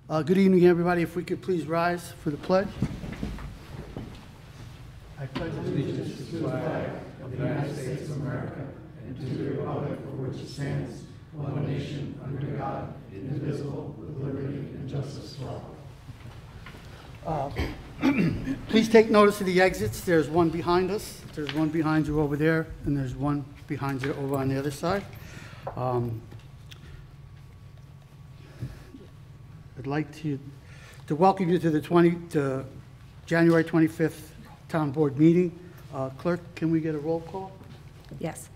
Good evening, everybody. If we could please rise for the pledge. I pledge allegiance to the flag of the United States of America and to the republic for which it stands, one nation, under God, indivisible, with liberty and justice for all. Please take notice of the exits. There's one behind us, there's one behind you over there, and there's one behind you over on the other side. I'd like to welcome you to the January 25th Town Board meeting. Clerk, can we get a roll call? Yes.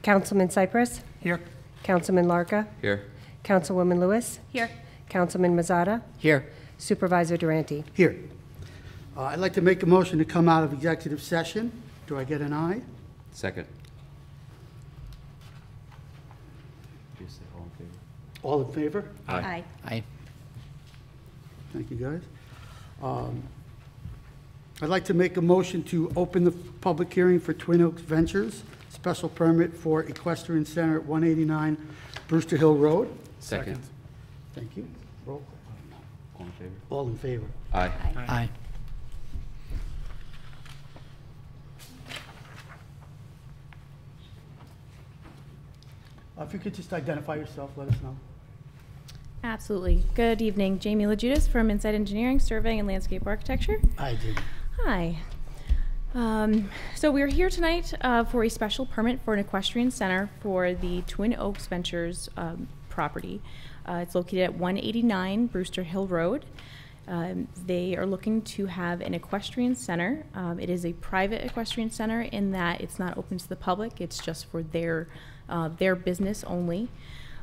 Councilman Cypress? Here. Councilman Larka? Here. Councilwoman Lewis? Here. Councilman Mazzata? Here. Supervisor Durante? Here. I'd like to make a motion to come out of executive session. Do I get an aye? Second. Just say all in favor. All in favor? Aye. Aye. Thank you, guys. I'd like to make a motion to open the public hearing for Twin Oaks Ventures, special permit for Equestrian Center at 189 Brewster Hill Road. Second. Thank you. Roll. All in favor. All in favor? Aye. Aye. If you could just identify yourself, let us know. Absolutely. Good evening. Jamie LaJudas from Insight Engineering, Surveying and Landscape Architecture. I did. Hi. So we're here tonight for a special permit for an equestrian center for the Twin Oaks Ventures property. It's located at 189 Brewster Hill Road. They are looking to have an equestrian center. It is a private equestrian center in that it's not open to the public. It's just for their business only.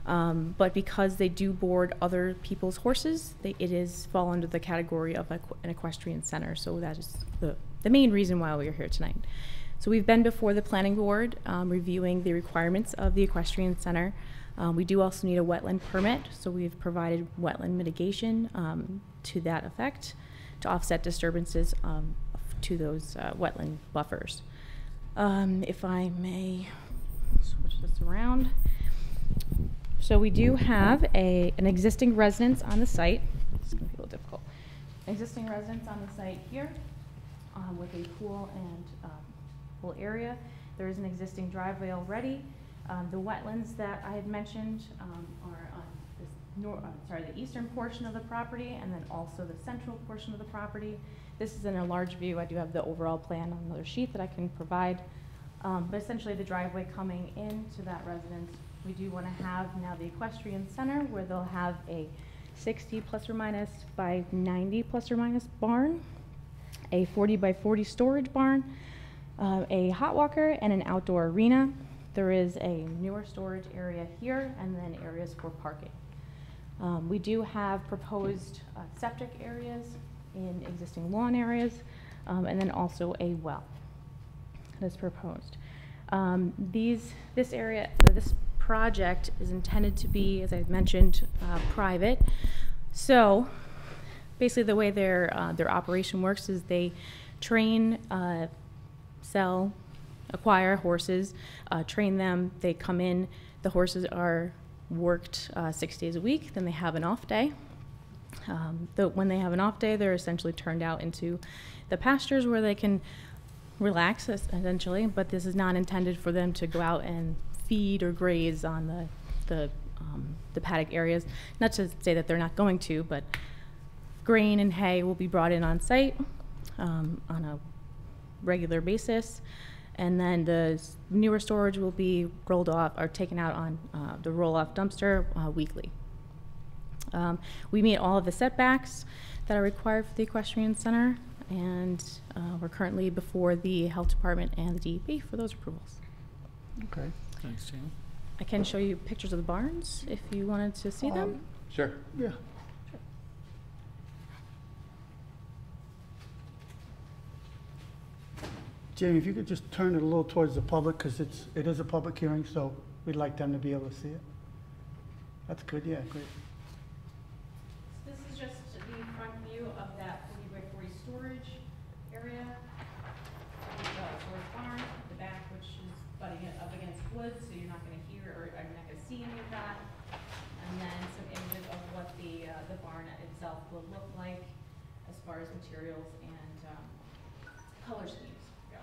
But because they do board other people's horses, it is fall under the category of an equestrian center. So that is the main reason why we are here tonight. So we've been before the planning board reviewing the requirements of the equestrian center. We do also need a wetland permit, so we've provided wetland mitigation to that effect to offset disturbances to those wetland buffers. If I may switch this around. So we do have an existing residence on the site. It's going to be a little difficult. Existing residence on the site here with a pool and pool area. There is an existing driveway already. The wetlands that I had mentioned are on this the eastern portion of the property, and then also the central portion of the property. This is in a large view. I do have the overall plan on another sheet that I can provide. But essentially the driveway coming into that residence, we do want to have now the equestrian center where they'll have a 60 plus or minus by 90 plus or minus barn, a 40 by 40 storage barn, a hot walker, and an outdoor arena. There is a newer storage area here and then areas for parking. We do have proposed septic areas in existing lawn areas and then also a well that's proposed. This project is intended to be, as I mentioned, private. So basically the way their operation works is they train, sell, acquire horses, train them, they come in, the horses are worked 6 days a week, then they have an off day. When they have an off day, they're essentially turned out into the pastures where they can relax, essentially, but this is not intended for them to go out and feed or graze on the paddock areas. Not to say that they're not going to, but grain and hay will be brought in on site on a regular basis, and then the newer storage will be rolled off or taken out on the roll-off dumpster weekly. We meet all of the setbacks that are required for the equestrian center, and we're currently before the health department and the DEP for those approvals. Okay. Thanks, Jan. I can show you pictures of the barns if you wanted to see them. Sure. Yeah. Jamie, if you could just turn it a little towards the public, because it is a public hearing, so we'd like them to be able to see it. That's good, yeah, great. This is just the front view of that 40 by 40 storage area. Storage barn, the back, which is butting it up against wood, so you're not going to hear or you're not going to see any of that. And then some images of what the barn itself itself will look like as far as materials and color schemes go.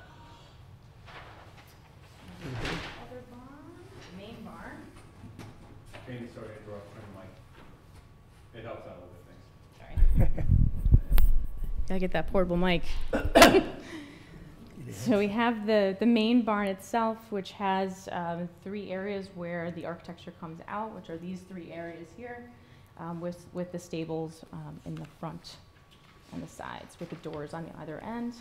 Other barn, main barn. Jamie, sorry to interrupt, turn the mic. It helps out a little bit, thanks. Sorry. Gotta get that portable mic. So we have the main barn itself, which has 3 areas where the architecture comes out, which are these 3 areas here, with the stables in the front and the sides, with the doors on either end.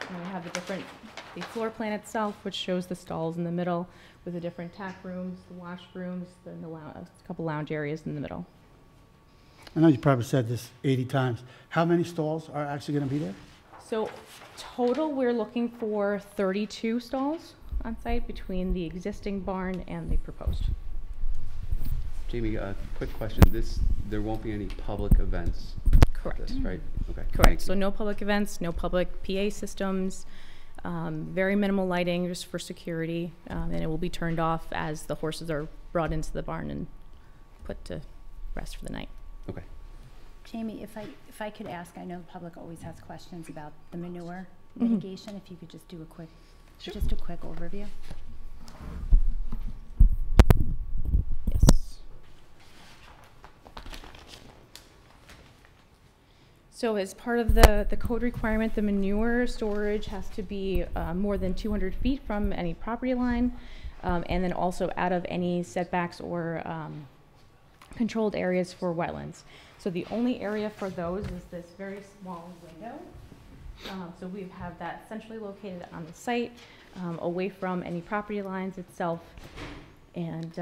And we have the floor plan itself, which shows the stalls in the middle, with the different tack rooms, the washrooms, a couple lounge areas in the middle. I know you probably said this 80 times. How many stalls are actually going to be there? So total, we're looking for 32 stalls on site between the existing barn and the proposed. Jamie, quick question. There won't be any public events. Correct. This, right? Okay. Correct. So no public events, no public PA systems, very minimal lighting just for security, and it will be turned off as the horses are brought into the barn and put to rest for the night. Okay. Jamie, if I could ask, I know the public always has questions about the manure mitigation. If you could just do just a quick overview. Yes. So as part of the code requirement, the manure storage has to be more than 200 feet from any property line, and then also out of any setbacks or controlled areas for wetlands. So the only area for those is this very small window. So we have that centrally located on the site, away from any property lines itself, and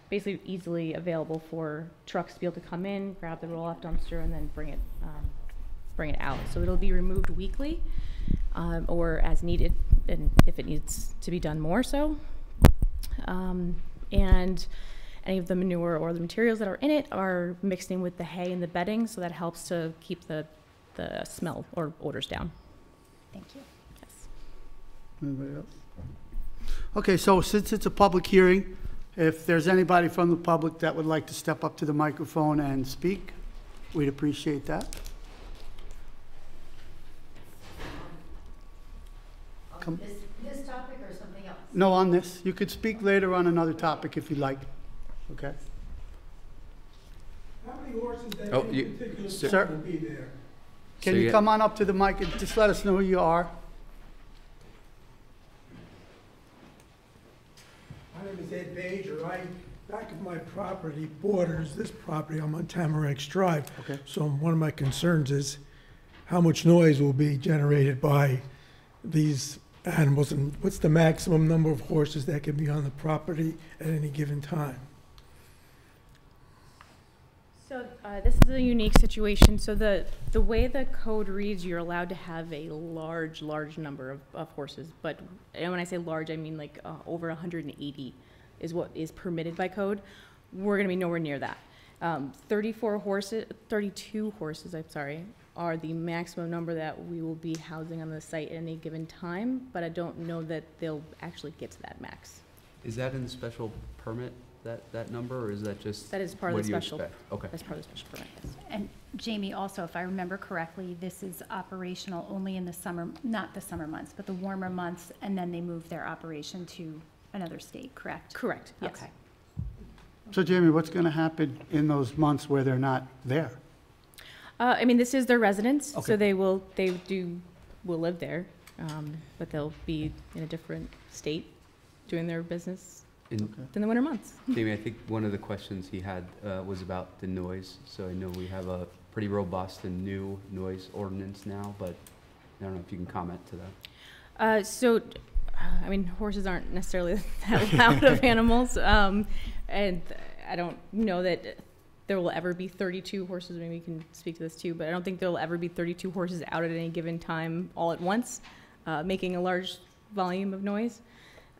basically easily available for trucks to be able to come in, grab the roll-off dumpster, and then bring it out. So it'll be removed weekly, or as needed, and if it needs to be done more so. And any of the manure or the materials that are in it are mixed in with the hay and the bedding, so that helps to keep the smell or odors down. Thank you. Yes. Anybody else? Okay, so since it's a public hearing, if there's anybody from the public that would like to step up to the microphone and speak, we'd appreciate that. Come. This topic or something else? No, on this. You could speak later on another topic if you like. Okay. How many horses at Oh, any you- particular sir- time will be there? Can So you you- come on up to the mic and just let us know who you are? My name is Ed Bajer. Back of my property borders this property. I'm on Tamarack Drive. Okay. So one of my concerns is how much noise will be generated by these animals, and what's the maximum number of horses that can be on the property at any given time? So this is a unique situation. So the way the code reads, you're allowed to have a large number of horses. But and when I say large, I mean like over 180 is what is permitted by code. We're going to be nowhere near that. 32 horses, I'm sorry, are the maximum number that we will be housing on the site at any given time. But I don't know that they'll actually get to that max. Is that in the special permit, that number, or is that just? That is part of what the do you special. expect? Okay. That's part of the special permit. Yes. And Jamie, also, if I remember correctly, this is operational only in the summer, not the summer months, but the warmer months, and then they move their operation to another state, correct? Correct. Yes. Okay. So Jamie, what's going to happen in those months where they're not there? I mean, this is their residence, Okay. so they will live there, but they'll be in a different state doing their business And in the winter months. Jamie, I think one of the questions he had was about the noise. So I know we have a pretty robust and new noise ordinance now, but I don't know if you can comment to that. I mean, horses aren't necessarily that loud of animals, and I don't know that there will ever be 32 horses. Maybe you can speak to this too, but I don't think there will ever be 32 horses out at any given time all at once, making a large volume of noise.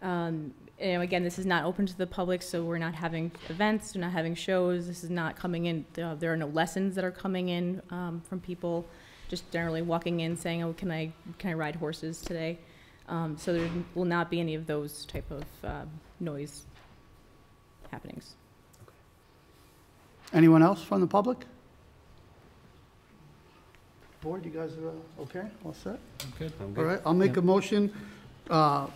And again, this is not open to the public, so we're not having events, we're not having shows. This is not coming in. There are no lessons that are coming in from people, just generally walking in saying, "Oh, can I ride horses today?" So there will not be any of those type of noise happenings. Anyone else from the public? Board, you guys are okay? All set? I'm All good. right, I'll make a motion to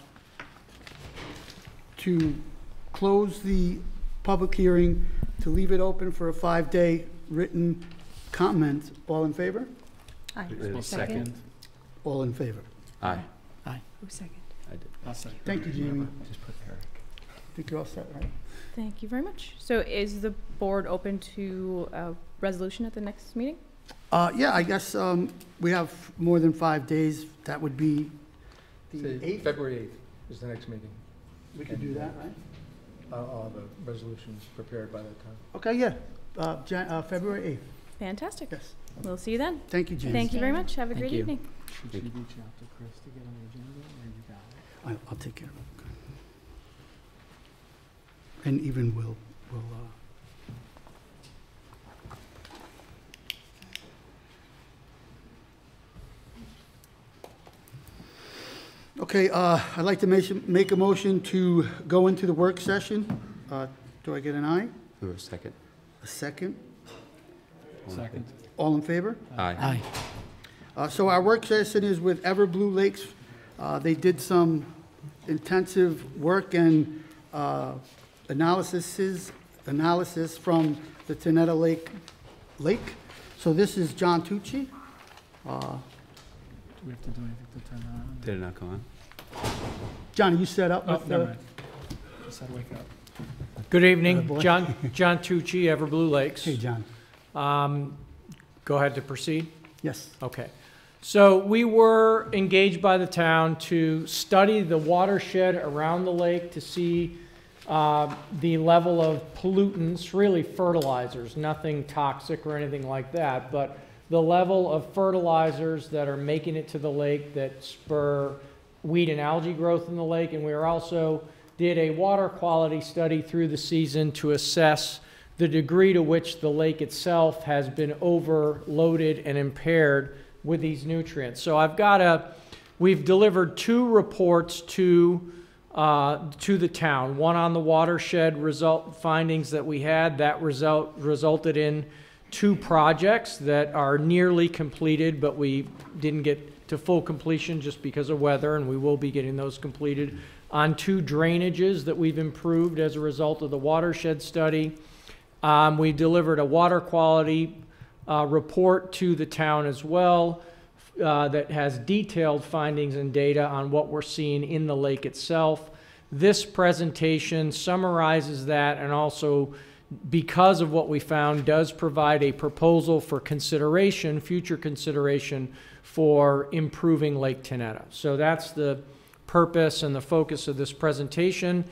close the public hearing, to leave it open for a 5-day written comment. All in favor? Aye. Second. All in favor. Aye. Who's second? I did. Thank you, Jamie. Just put Eric. I think you're all set, right? Thank you very much. So is the board open to a resolution at the next meeting? Yeah, I guess we have more than 5 days. That would be the Say 8th. February 8th is the next meeting. We could do that, right? All the resolutions prepared by that time. Okay, yeah. February 8th. Fantastic. Yes. We'll see you then. Thank you, James. Thank you very much. Have a Thank great you. evening. Should you reach out to Chris to get on the agenda, or you got it? I'll take care of it. And even will. Okay, I'd like to make a motion to go into the work session. Do I get an aye? Who was second? A second? Second. All in favor? Aye. So our work session is with Everblue Lakes. They did some intensive work and analysis from the Tenetta Lake. So this is John Tucci. Do we have to do anything to turn that on? Did it not come on? John, are you set up Oh, with never the... mind. Just had to wake up. Good evening, boy. John Tucci, Everblue Lakes. Hey, John. Go ahead to proceed. Yes. Okay. So we were engaged by the town to study the watershed around the lake to see the level of pollutants, really fertilizers, nothing toxic or anything like that, but the level of fertilizers that are making it to the lake that spur weed and algae growth in the lake. And we also did a water quality study through the season to assess the degree to which the lake itself has been overloaded and impaired with these nutrients. So we've delivered 2 reports to the town. One on the watershed findings that we had. That resulted in 2 projects that are nearly completed, but we didn't get to full completion just because of weather, and we will be getting those completed. On 2 drainages that we've improved as a result of the watershed study. We delivered a water quality report to the town as well that has detailed findings and data on what we're seeing in the lake itself. This presentation summarizes that, and also, because of what we found, does provide a proposal for consideration, future consideration for improving Lake Tenetta. So that's the purpose and the focus of this presentation.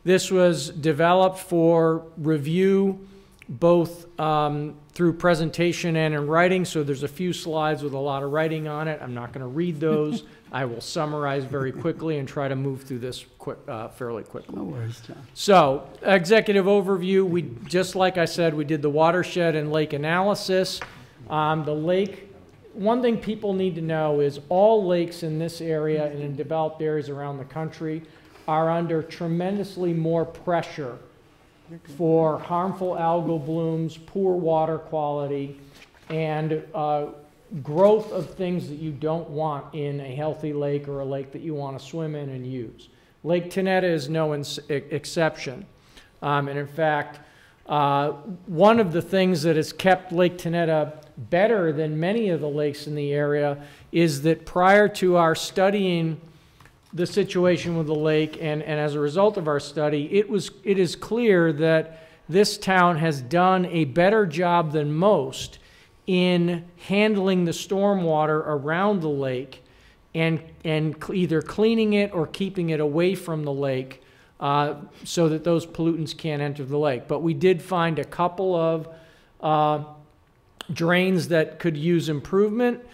This was developed for review both through presentation and in writing, so there's a few slides with a lot of writing on it. I'm not going to read those. I will summarize very quickly and try to move through this fairly quickly. No worries, John. So, executive overview, just like I said, we did the watershed and lake analysis. The lake, one thing people need to know is all lakes in this area and in developed areas around the country are under tremendously more pressure for harmful algal blooms, poor water quality, and growth of things that you don't want in a healthy lake or a lake that you want to swim in and use. Lake Tenetta is no exception. And in fact, one of the things that has kept Lake Tenetta better than many of the lakes in the area is that prior to our studying the situation with the lake, and as a result of our study, it is clear that this town has done a better job than most in handling the stormwater around the lake and either cleaning it or keeping it away from the lake so that those pollutants can't enter the lake. But we did find a couple of drains that could use improvement.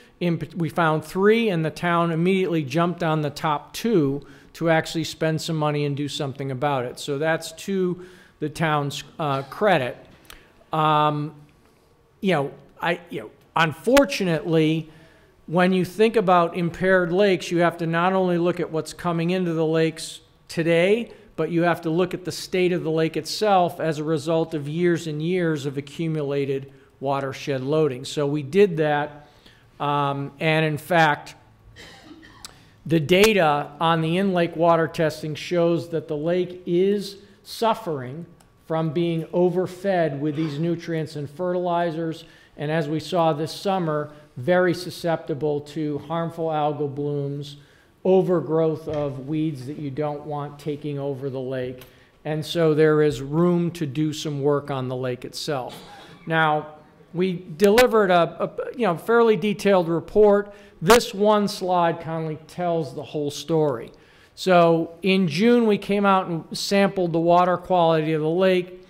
We found 3, and the town immediately jumped on the top 2 to actually spend some money and do something about it. So that's to the town's credit. Unfortunately, when you think about impaired lakes, you have to not only look at what's coming into the lakes today, but you have to look at the state of the lake itself as a result of years and years of accumulated watershed loading. So we did that And in fact, the data on the in-lake water testing shows that the lake is suffering from being overfed with these nutrients and fertilizers, and as we saw this summer, very susceptible to harmful algal blooms, overgrowth of weeds that you don't want taking over the lake. And so there is room to do some work on the lake itself. Now, we delivered a fairly detailed report. This one slide kind of tells the whole story. So in June, we came out and sampled the water quality of the lake.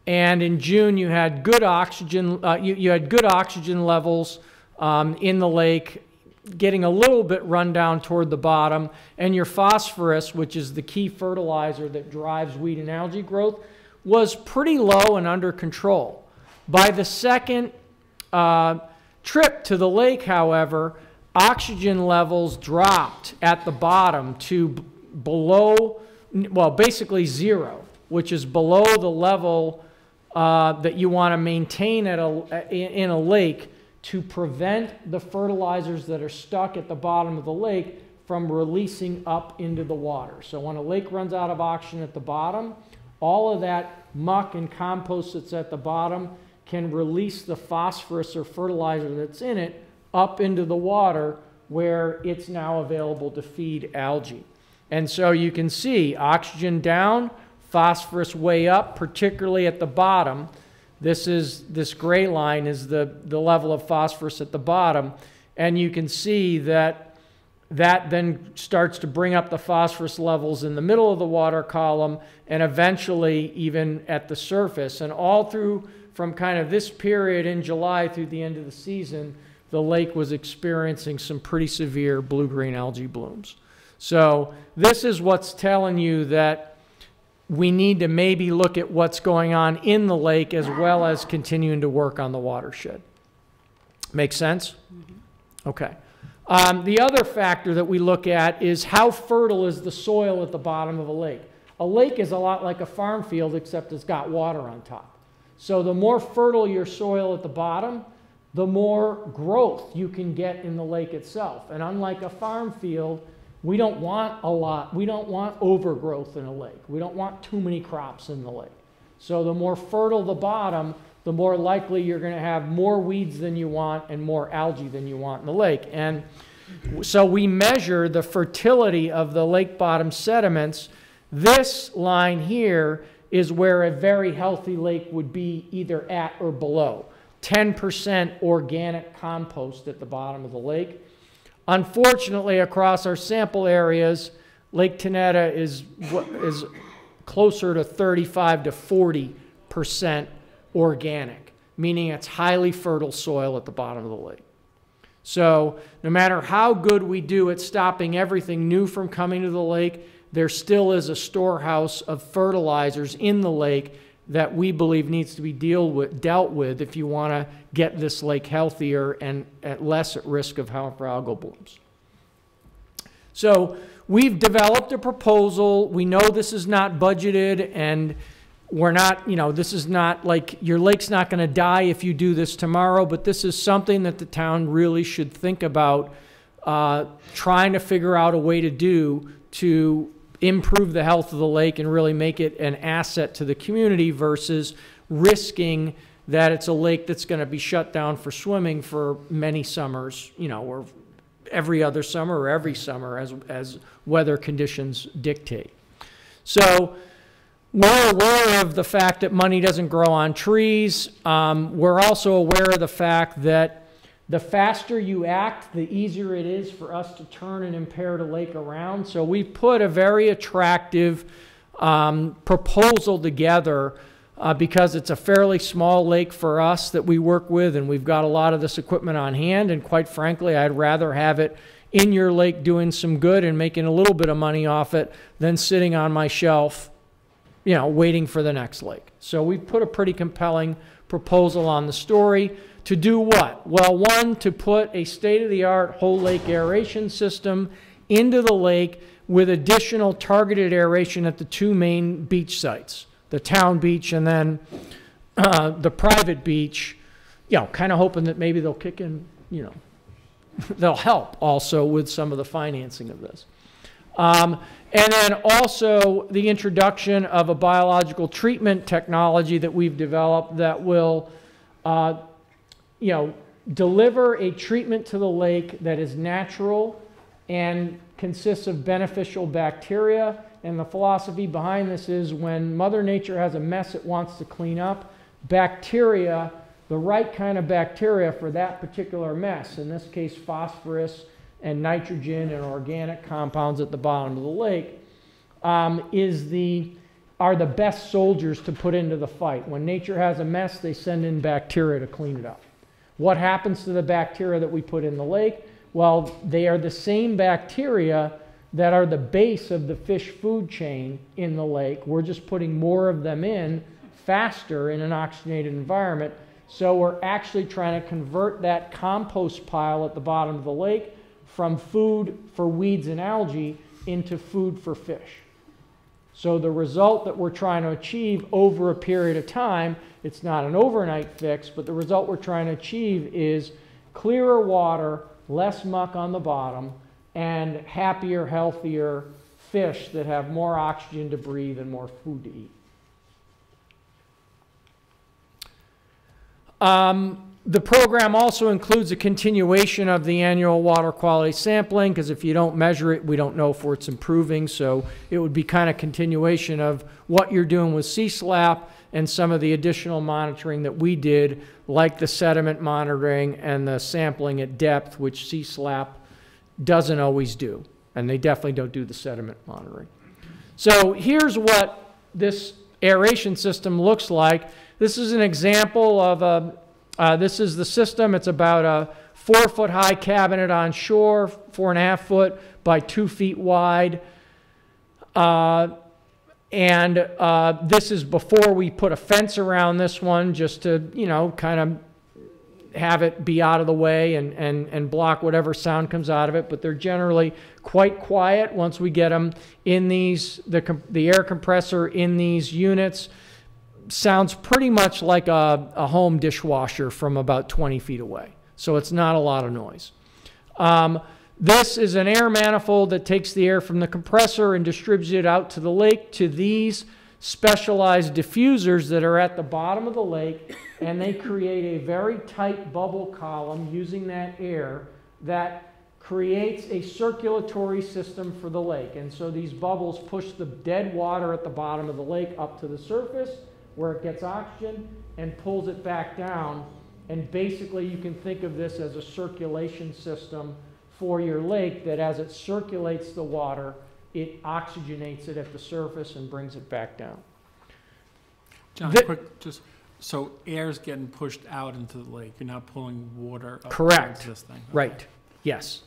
And in June, you had good oxygen, you had good oxygen levels in the lake, getting a little bit run down toward the bottom. And your phosphorus, which is the key fertilizer that drives weed and algae growth, was pretty low and under control. By the second trip to the lake, however, oxygen levels dropped at the bottom to below, well, basically zero, which is below the level that you want to maintain at in a lake to prevent the fertilizers that are stuck at the bottom of the lake from releasing up into the water. So when a lake runs out of oxygen at the bottom, all of that muck and compost that's at the bottom can release the phosphorus or fertilizer that's in it up into the water where it's now available to feed algae. And so you can see oxygen down, phosphorus way up, particularly at the bottom. This gray line is the level of phosphorus at the bottom. And you can see that then starts to bring up the phosphorus levels in the middle of the water column and eventually even at the surface. And all through from kind of this period in July through the end of the season, the lake was experiencing some pretty severe blue-green algae blooms. So this is what's telling you that we need to maybe look at what's going on in the lake as well as continuing to work on the watershed. Make sense? Mm-hmm. Okay. The other factor that we look at is how fertile is the soil at the bottom of a lake. A lake is a lot like a farm field, except it's got water on top. So the more fertile your soil at the bottom, the more growth you can get in the lake itself. And unlike a farm field, we don't want a lot. We don't want overgrowth in a lake. We don't want too many crops in the lake. So the more fertile the bottom, the more likely you're going to have more weeds than you want and more algae than you want in the lake. And so we measure the fertility of the lake bottom sediments. This line here is where a very healthy lake would be either at or below. 10% organic compost at the bottom of the lake. Unfortunately, across our sample areas, Lake Teneta is closer to 35 to 40% organic, meaning it's highly fertile soil at the bottom of the lake. So no matter how good we do at stopping everything new from coming to the lake, there still is a storehouse of fertilizers in the lake that we believe needs to be dealt with if you want to get this lake healthier and less at risk of harmful algal blooms. So we've developed a proposal. We know this is not budgeted, and we're not, this is not like your lake's not going to die if you do this tomorrow, but this is something that the town really should think about trying to figure out a way to do to improve the health of the lake and really make it an asset to the community versus risking that it's a lake that's going to be shut down for swimming for many summers, or every other summer or every summer as weather conditions dictate. So we're aware of the fact that money doesn't grow on trees. We're also aware of the fact that the faster you act, the easier it is for us to turn an impaired lake around. So we put a very attractive proposal together because it's a fairly small lake for us that we work with, and we've got a lot of this equipment on hand, and quite frankly, I'd rather have it in your lake doing some good and making a little bit of money off it than sitting on my shelf, waiting for the next lake. So we put a pretty compelling proposal on the story. To do what? Well, one, to put a state-of-the-art whole lake aeration system into the lake with additional targeted aeration at the two main beach sites, the town beach and then the private beach, kind of hoping that maybe they'll kick in, they'll help also with some of the financing of this. And then also the introduction of a biological treatment technology that we've developed that will, you know, deliver a treatment to the lake that is natural and consists of beneficial bacteria. And the philosophy behind this is when Mother Nature has a mess it wants to clean up, bacteria, the right kind of bacteria for that particular mess, in this case phosphorus and nitrogen and organic compounds at the bottom of the lake, are the best soldiers to put into the fight. When nature has a mess, they send in bacteria to clean it up. What happens to the bacteria that we put in the lake? Well, they are the same bacteria that are the base of the fish food chain in the lake. We're just putting more of them in faster in an oxygenated environment. So we're actually trying to convert that compost pile at the bottom of the lake from food for weeds and algae into food for fish. So the result that we're trying to achieve over a period of time, it's not an overnight fix, but the result we're trying to achieve is clearer water, less muck on the bottom, and happier, healthier fish that have more oxygen to breathe and more food to eat. The program also includes a continuation of the annual water quality sampling, because if you don't measure it, we don't know if it's improving. So it would be kind of continuation of what you're doing with CSLAP and some of the additional monitoring that we did, like the sediment monitoring and the sampling at depth, which CSLAP doesn't always do. And they definitely don't do the sediment monitoring. So here's what this aeration system looks like. This is an example of this is the system. It's about a 4-foot high cabinet on shore, 4.5 foot by 2 feet wide. This is before we put a fence around this one, just to, you know, kind of have it be out of the way and block whatever sound comes out of it. But they're generally quite quiet once we get them in these, the air compressor in these units sounds pretty much like a home dishwasher from about 20 feet away. So it's not a lot of noise. This is an air manifold that takes the air from the compressor and distributes it out to the lake to these specialized diffusers that are at the bottom of the lake, and they create a very tight bubble column using that air that creates a circulatory system for the lake. And so these bubbles push the dead water at the bottom of the lake up to the surface, where it gets oxygen and pulls it back down. And basically you can think of this as a circulation system for your lake, that as it circulates the water, it oxygenates it at the surface and brings it back down. John, quick, just so air's getting pushed out into the lake. You're not pulling water up Correct. towards this thing. Okay. Right. Yes.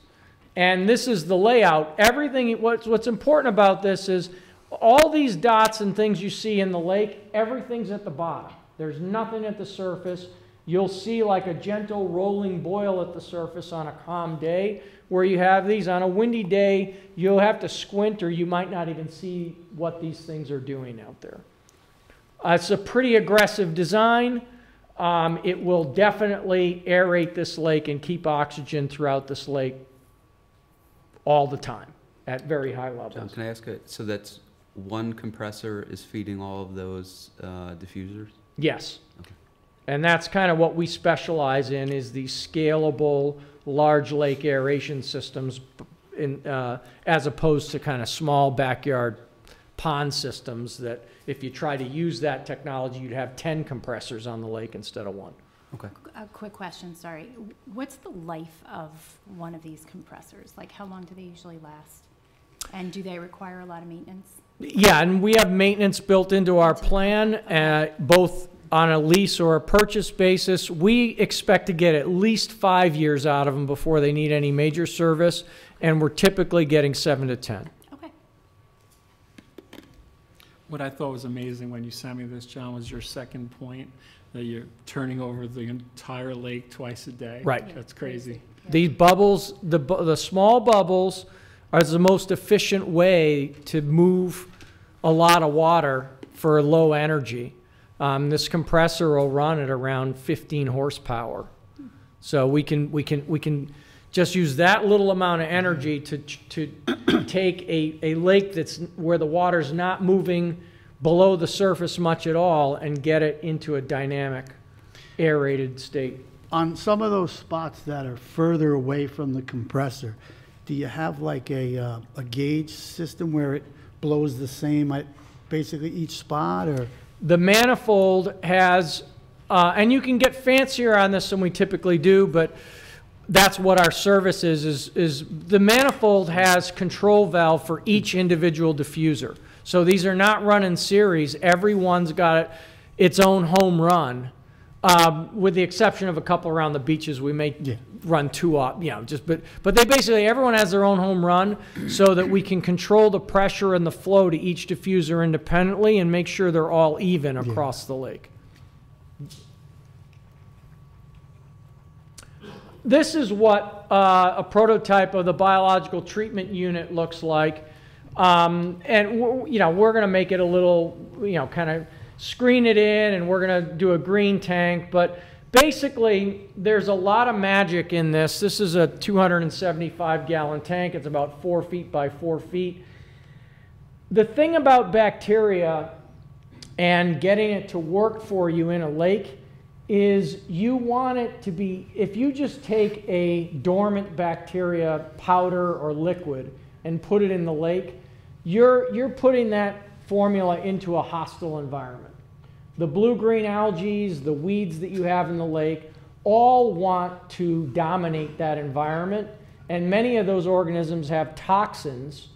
And this is the layout. Everything, what's important about this is all these dots and things you see in the lake, everything's at the bottom. There's nothing at the surface. You'll see like a gentle rolling boil at the surface on a calm day, where you have these. On a windy day, you'll have to squint, or you might not even see what these things are doing out there. It's a pretty aggressive design. It will definitely aerate this lake and keep oxygen throughout this lake all the time at very high levels. John, can I ask so that's one compressor is feeding all of those diffusers? Yes. Okay. And that's kind of what we specialize in, is these scalable large lake aeration systems as opposed to kind of small backyard pond systems that if you try to use that technology, you'd have 10 compressors on the lake instead of 1. Okay. A quick question, sorry. What's the life of one of these compressors? Like, how long do they usually last? And do they require a lot of maintenance? Yeah, and we have maintenance built into our plan, both on a lease or a purchase basis. We expect to get at least 5 years out of them before they need any major service, and we're typically getting 7 to 10. Okay. What I thought was amazing when you sent me this, John, was your second point, that you're turning over the entire lake twice a day. Right. That's crazy. These bubbles, the small bubbles, are the most efficient way to move a lot of water for low energy. This compressor will run at around 15 horsepower. So we can just use that little amount of energy to take a lake that's where the water's not moving below the surface much at all and get it into a dynamic aerated state. On some of those spots that are further away from the compressor, do you have like a gauge system where it blows the same at basically each spot, or? The manifold has, and you can get fancier on this than we typically do, but that's what our service is the manifold has control valve for each individual diffuser. So these are not run in series. Everyone's got its own home run, with the exception of a couple around the beaches. We may run two up, you know, but they basically, everyone has their own home run so that we can control the pressure and the flow to each diffuser independently and make sure they're all even across the lake. This is what a prototype of the biological treatment unit looks like. And you know, we're going to make it a little, you know, kind of screen it in, and we're going to do a green tank. But basically, there's a lot of magic in this. This is a 275-gallon tank. It's about 4 feet by 4 feet. The thing about bacteria and getting it to work for you in a lake is you want it to be, if you just take a dormant bacteria powder or liquid and put it in the lake, you're putting that formula into a hostile environment. The blue-green algae, the weeds that you have in the lake, all want to dominate that environment, and many of those organisms have toxins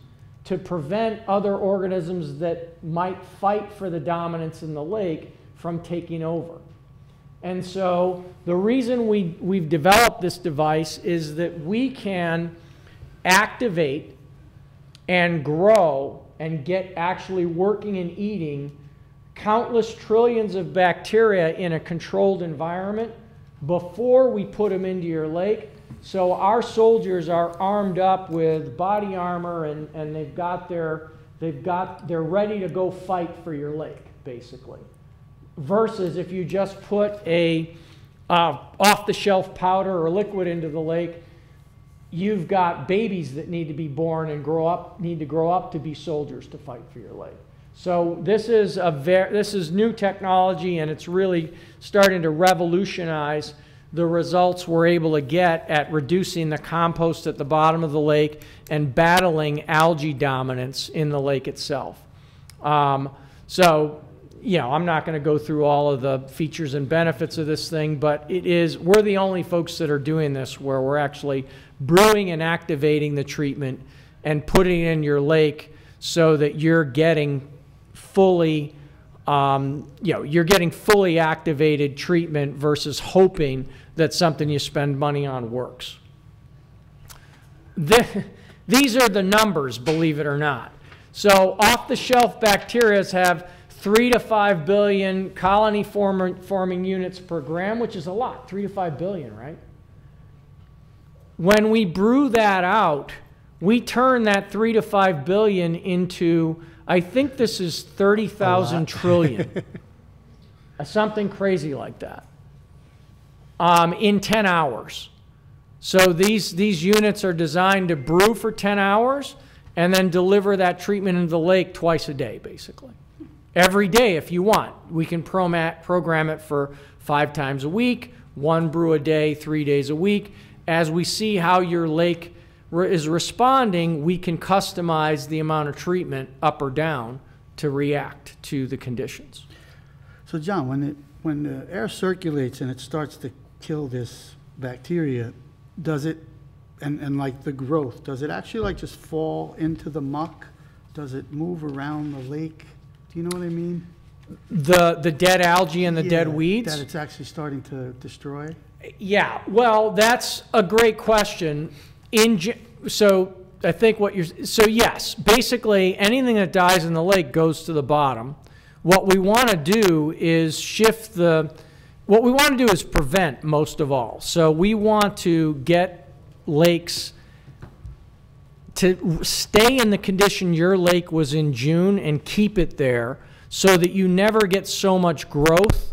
to prevent other organisms that might fight for the dominance in the lake from taking over. And so the reason we've developed this device is that we can activate and grow and get actually working and eating countless trillions of bacteria in a controlled environment before we put them into your lake. So our soldiers are armed up with body armor, and they're ready to go fight for your lake, basically. Versus if you just put a off-the-shelf powder or liquid into the lake, you've got babies that need to be born and need to grow up to be soldiers to fight for your lake. So this is new technology, and it's really starting to revolutionize the results we're able to get at reducing the compost at the bottom of the lake and battling algae dominance in the lake itself. So, you know, I'm not going to go through all of the features and benefits of this thing, but we're the only folks that are doing this where we're actually brewing and activating the treatment and putting it in your lake so that you're getting fully, you're getting fully activated treatment versus hoping that something you spend money on works. These are the numbers, believe it or not. So off-the-shelf bacteria have 3 to 5 billion colony forming units per gram, which is a lot, 3 to 5 billion, right? When we brew that out, we turn that 3 to 5 billion into, I think this is 30,000 trillion. Something crazy like that. In 10 hours. So these units are designed to brew for 10 hours and then deliver that treatment into the lake twice a day, basically. Every day if you want. We can program it for 5 times a week, 1 brew a day, 3 days a week. As we see how your lake is responding, we can customize the amount of treatment up or down to react to the conditions. So John, when the air circulates and it starts to kill this bacteria, does it, and like the growth, does it actually like just fall into the muck? Does it move around the lake? Do you know what I mean? The dead algae and the dead weeds? That it's actually starting to destroy? Yeah, well, that's a great question. So I think so yes, basically anything that dies in the lake goes to the bottom. What we want to do is what we want to do is prevent most of all. So we want to get lakes to stay in the condition your lake was in June and keep it there so that you never get so much growth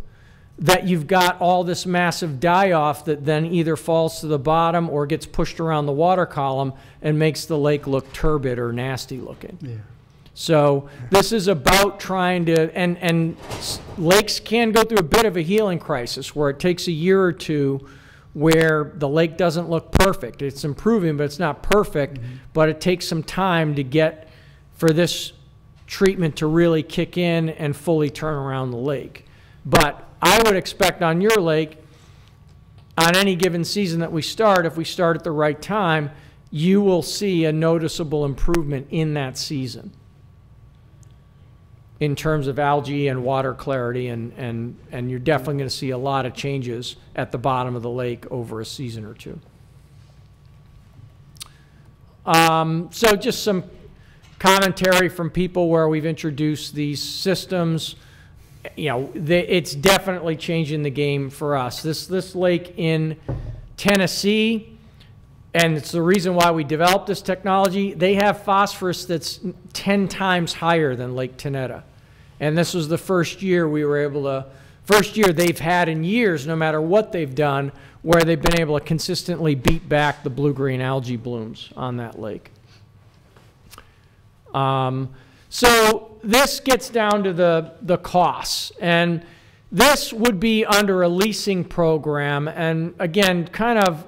that you've got all this massive die-off that then either falls to the bottom or gets pushed around the water column and makes the lake look turbid or nasty looking. Yeah. So this is about trying to, and lakes can go through a bit of a healing crisis where it takes a year or two where the lake doesn't look perfect. It's improving, but it's not perfect, but it takes some time to get, for this treatment to really kick in and fully turn around the lake. But I would expect on your lake, on any given season that we start, if we start at the right time, you will see a noticeable improvement in that season in terms of algae and water clarity, and you're definitely going to see a lot of changes at the bottom of the lake over a season or two. So just some commentary from people where we've introduced these systems. You know, it's definitely changing the game for us. This lake in Tennessee, and it's the reason why we developed this technology, they have phosphorus that's 10 times higher than Lake Tenetta. And this was the first year we were able to, first year they've had in years, no matter what they've done, where they've been able to consistently beat back the blue-green algae blooms on that lake. So this gets down to the costs, and this would be under a leasing program. And again, kind of,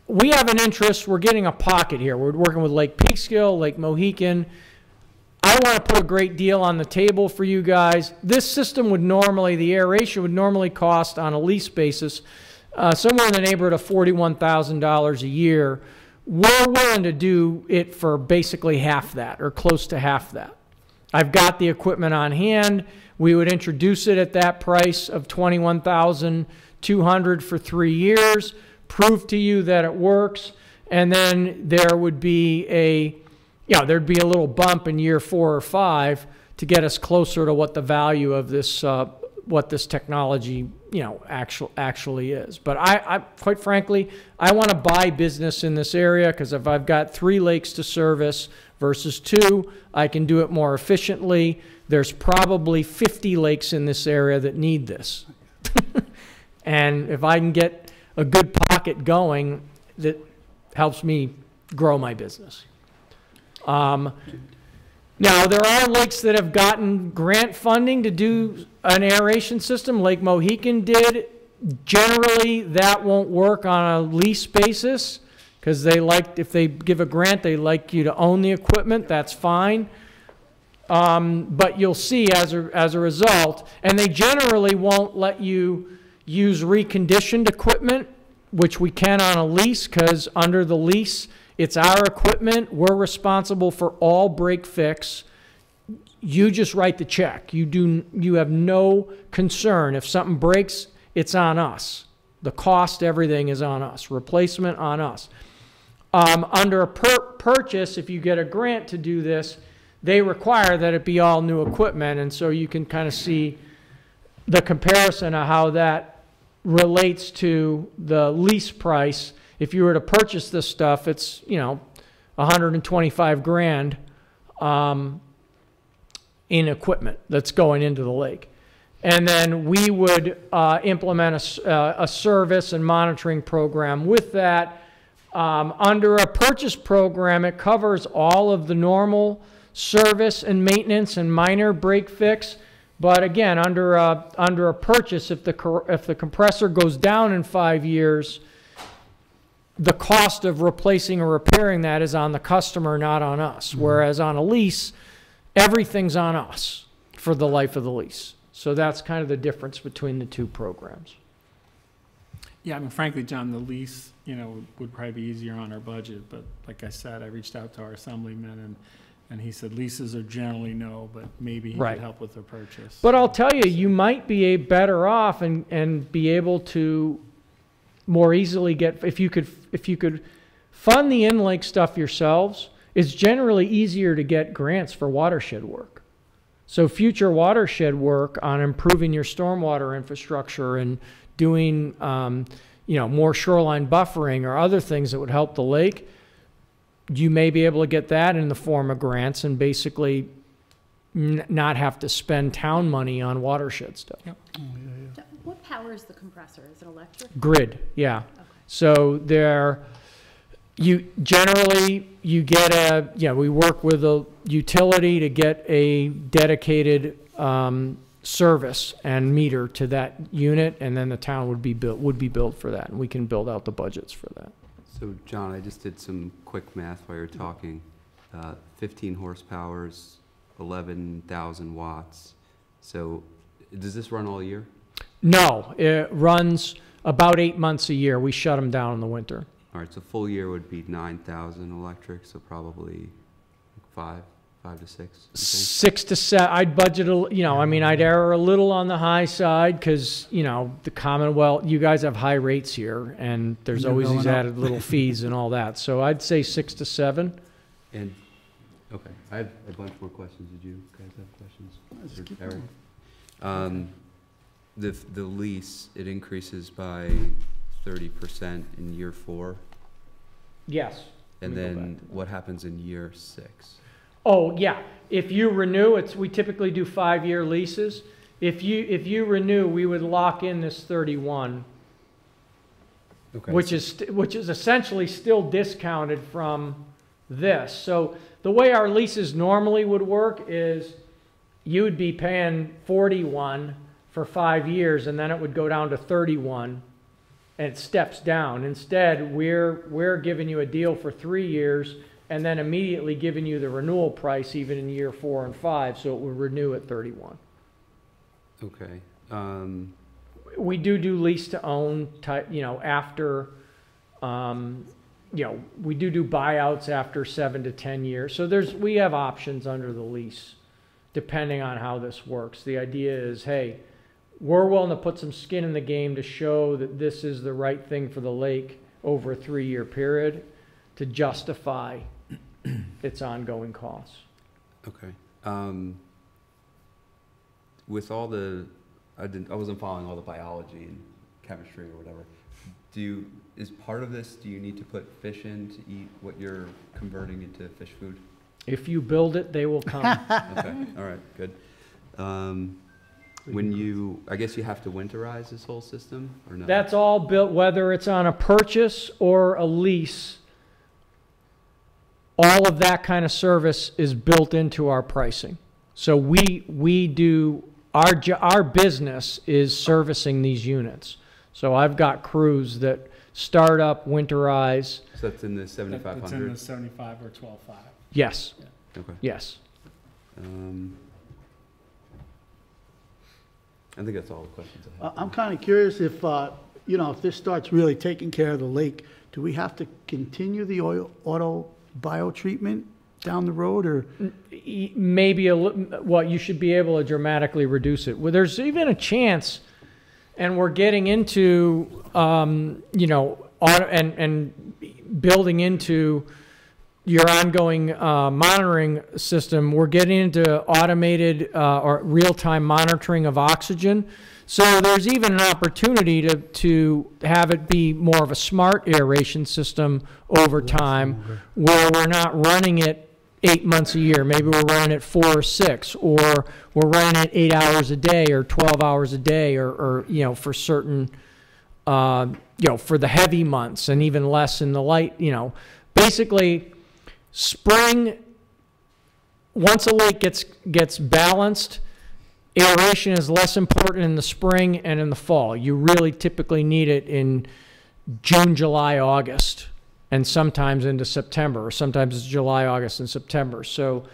we have an interest, we're getting a pocket here. We're working with Lake Peekskill, Lake Mohican. I want to put a great deal on the table for you guys. This system would normally, the aeration would normally cost on a lease basis somewhere in the neighborhood of $41,000 a year. We're willing to do it for basically half that, or close to half that. I've got the equipment on hand. We would introduce it at that price of $21,200 for 3 years, prove to you that it works, and then there would be there'd be a little bump in year 4 or 5 to get us closer to what the value of this, what this technology, actually is. But I quite frankly, I want to buy business in this area, because if I've got 3 lakes to service versus 2, I can do it more efficiently. There's probably 50 lakes in this area that need this. And if I can get a good pocket going, that helps me grow my business. Now, there are lakes that have gotten grant funding to do an aeration system. Lake Mohican did. Generally, that won't work on a lease basis, because if they give a grant, they like you to own the equipment. That's fine. But you'll see as a result, and they generally won't let you use reconditioned equipment, which we can on a lease, because under the lease, it's our equipment. We're responsible for all break fix. You just write the check. You have no concern. If something breaks, it's on us. The cost, everything is on us. Replacement on us. Under a purchase, if you get a grant to do this, they require that it be all new equipment, and so you can kind of see the comparison of how that relates to the lease price. If you were to purchase this stuff, it's, $125 grand in equipment that's going into the lake. And then we would implement a service and monitoring program with that. Under a purchase program, it covers all of the normal service and maintenance and minor break fix. But again, under a purchase, if the compressor goes down in 5 years, the cost of replacing or repairing that is on the customer, not on us. Whereas on a lease, everything's on us for the life of the lease. So that's kind of the difference between the two programs. Yeah, I mean, frankly, John, the lease, would probably be easier on our budget. But like I said, I reached out to our assemblyman, and he said leases are generally no, but maybe he could help with the purchase. But I'll tell you, you might be better off and be able to more easily get, if you could fund the in-lake stuff yourselves, it's generally easier to get grants for watershed work. So future watershed work on improving your stormwater infrastructure and doing more shoreline buffering or other things that would help the lake, you may be able to get that in the form of grants and basically not have to spend town money on watershed stuff. Yep. What powers the compressor? Is it electric? Grid, yeah. Okay. So you get we work with a utility to get a dedicated service and meter to that unit, and then the town would be billed for that, and we can build out the budgets for that. So, John, I just did some quick math while you were talking. 15 horsepowers, 11,000 watts. So, does this run all year? No, it runs about 8 months a year. We shut them down in the winter. All right, so full year would be 9,000 electric, so probably five to six. you think? 6 to 7. I'd budget I'd err a little on the high side because the Commonwealth. You guys have high rates here, and there's You're always these going up. added little fees and all that. So I'd say 6 to 7. And, okay, I have a bunch more questions. Did you guys have questions? Let's For keep Eric? going. The lease, it increases by 30% in year 4, Yes. and Let me go then back to that. what happens in year 6? Oh, yeah. If you renew, we typically do 5-year leases. If you renew, we would lock in this 31, Okay. which is essentially still discounted from this. So the way our leases normally would work is you would be paying 41 for 5 years, and then it would go down to 31, and it steps down. Instead, we're giving you a deal for 3 years, and then immediately giving you the renewal price even in year 4 and 5, so it would renew at 31. Okay. We do lease to own type, after, we do buyouts after 7 to 10 years. So we have options under the lease, depending on how this works. The idea is, hey, we're willing to put some skin in the game to show that this is the right thing for the lake over a 3-year period to justify its ongoing costs. Okay. With all I wasn't following all the biology and chemistry or whatever. Is part of this, do you need to put fish in to eat what you're converting into fish food? If you build it, they will come. Okay, all right, good. I guess you have to winterize this whole system, or no? That's all built, whether it's on a purchase or a lease. All of that kind of service is built into our pricing. So we do, our business is servicing these units. So I've got crews that start up, winterize. So that's in the 7,500? That's in the 75 or 12.5. Yes. Okay. Yes. I think that's all the questions I have. I'm kind of curious if this starts really taking care of the lake, do we have to continue the auto biotreatment down the road, or? Maybe you should be able to dramatically reduce it. Well, there's even a chance, and we're getting into, and building into your ongoing monitoring system. We're getting into automated or real-time monitoring of oxygen. So there's even an opportunity to have it be more of a smart aeration system over time, where we're not running it 8 months a year. Maybe we're running it 4 or 6, or we're running it 8 hours a day or 12 hours a day, or for certain, for the heavy months, and even less in the light. Basically, spring, once a lake gets balanced, aeration is less important in the spring and in the fall. You really typically need it in June, July, August, and sometimes into September, or sometimes it's July, August, and September. So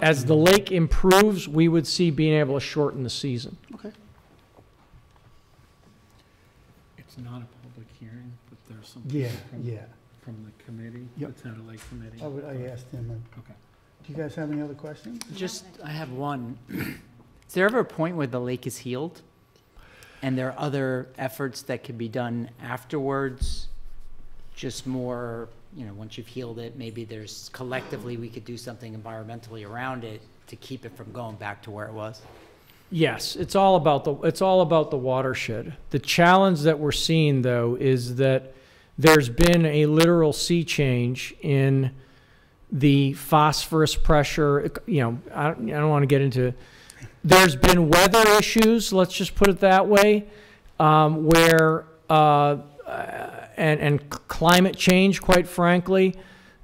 as the lake improves, we would see being able to shorten the season. Okay. It's not a public hearing, but there's some Yeah, people yeah. from the committee, Yep. the Town Lake Committee. I asked him. Okay. Do you guys have any other questions? I have one. Is there ever a point where the lake is healed? And there are other efforts that could be done afterwards? Just more, once you've healed it, maybe collectively we could do something environmentally around it to keep it from going back to where it was? Yes, it's all about the watershed. The challenge that we're seeing, though, is that there's been a literal sea change in the phosphorus pressure. I don't want to get into There's been weather issues, let's just put it that way, where, and climate change, quite frankly,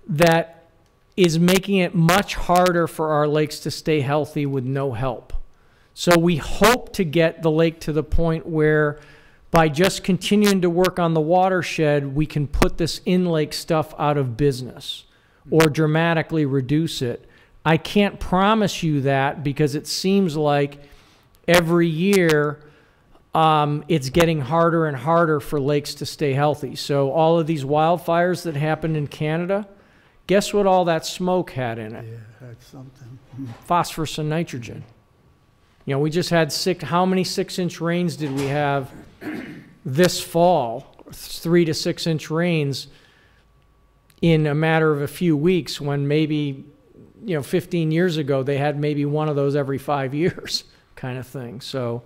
that is making it much harder for our lakes to stay healthy with no help. So we hope to get the lake to the point where by just continuing to work on the watershed, we can put this in-lake stuff out of business or dramatically reduce it. I can't promise you that because it seems like every year it's getting harder and harder for lakes to stay healthy. So all of these wildfires that happened in Canada, guess what all that smoke had in it? Yeah, that's something. Phosphorus and nitrogen. You know, we just had how many 6-inch rains did we have this fall? 3 to 6 inch rains in a matter of a few weeks, when maybe, 15 years ago they had maybe one of those every 5 years kind of thing. So,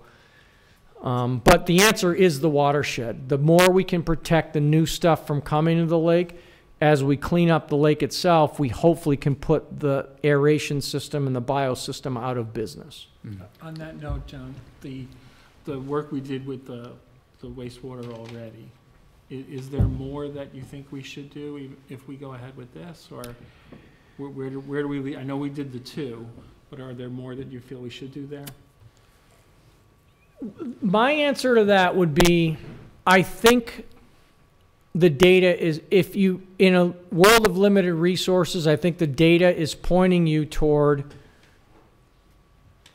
but the answer is the watershed. The more we can protect the new stuff from coming to the lake, as we clean up the lake itself, we hopefully can put the aeration system and the biosystem out of business. On that note, John, the work we did with the wastewater already, is there more that you think we should do if we go ahead with this, or where do we leave? I know we did the 2, but are there more that you feel we should do there? My answer to that would be, I think the data is, in a world of limited resources, I think the data is pointing you toward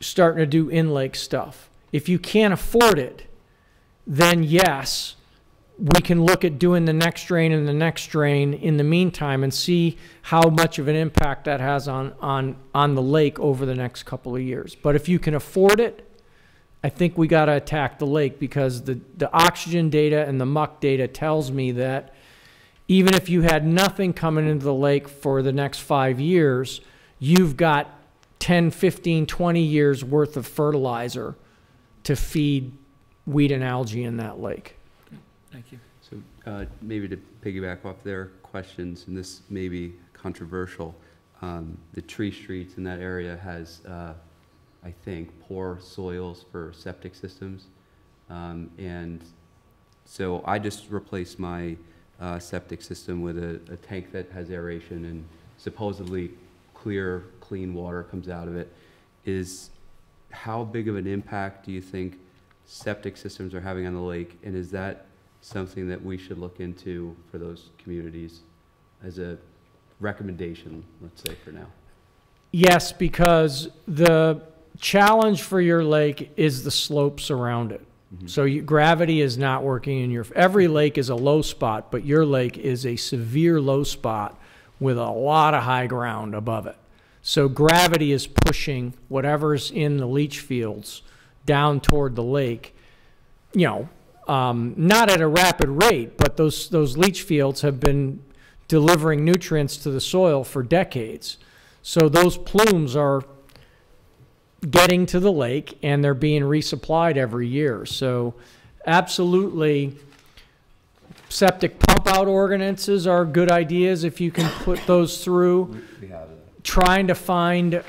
starting to do in-lake stuff. If you can't afford it, then yes, we can look at doing the next drain and the next drain in the meantime and see how much of an impact that has on the lake over the next couple of years. But if you can afford it, I think we got to attack the lake, because the oxygen data and the muck data tells me that even if you had nothing coming into the lake for the next 5 years, you've got 10, 15, 20 years worth of fertilizer to feed weed and algae in that lake. Thank you. So maybe to piggyback off their questions, and this may be controversial, the Tree Streets in that area has, I think, poor soils for septic systems. And so I just replaced my septic system with a tank that has aeration, and supposedly clear, clean water comes out of it. How big of an impact do you think septic systems are having on the lake, and is that something that we should look into for those communities as a recommendation, let's say, for now? Yes, because the challenge for your lake is the slopes around it. Mm-hmm. So gravity is not working in every lake is a low spot, but your lake is a severe low spot with a lot of high ground above it. So gravity is pushing whatever's in the leach fields down toward the lake, not at a rapid rate, but those leach fields have been delivering nutrients to the soil for decades. So those plumes are getting to the lake, and they're being resupplied every year. So absolutely, septic pump out ordinances are good ideas if you can put those through. We have it. Trying to find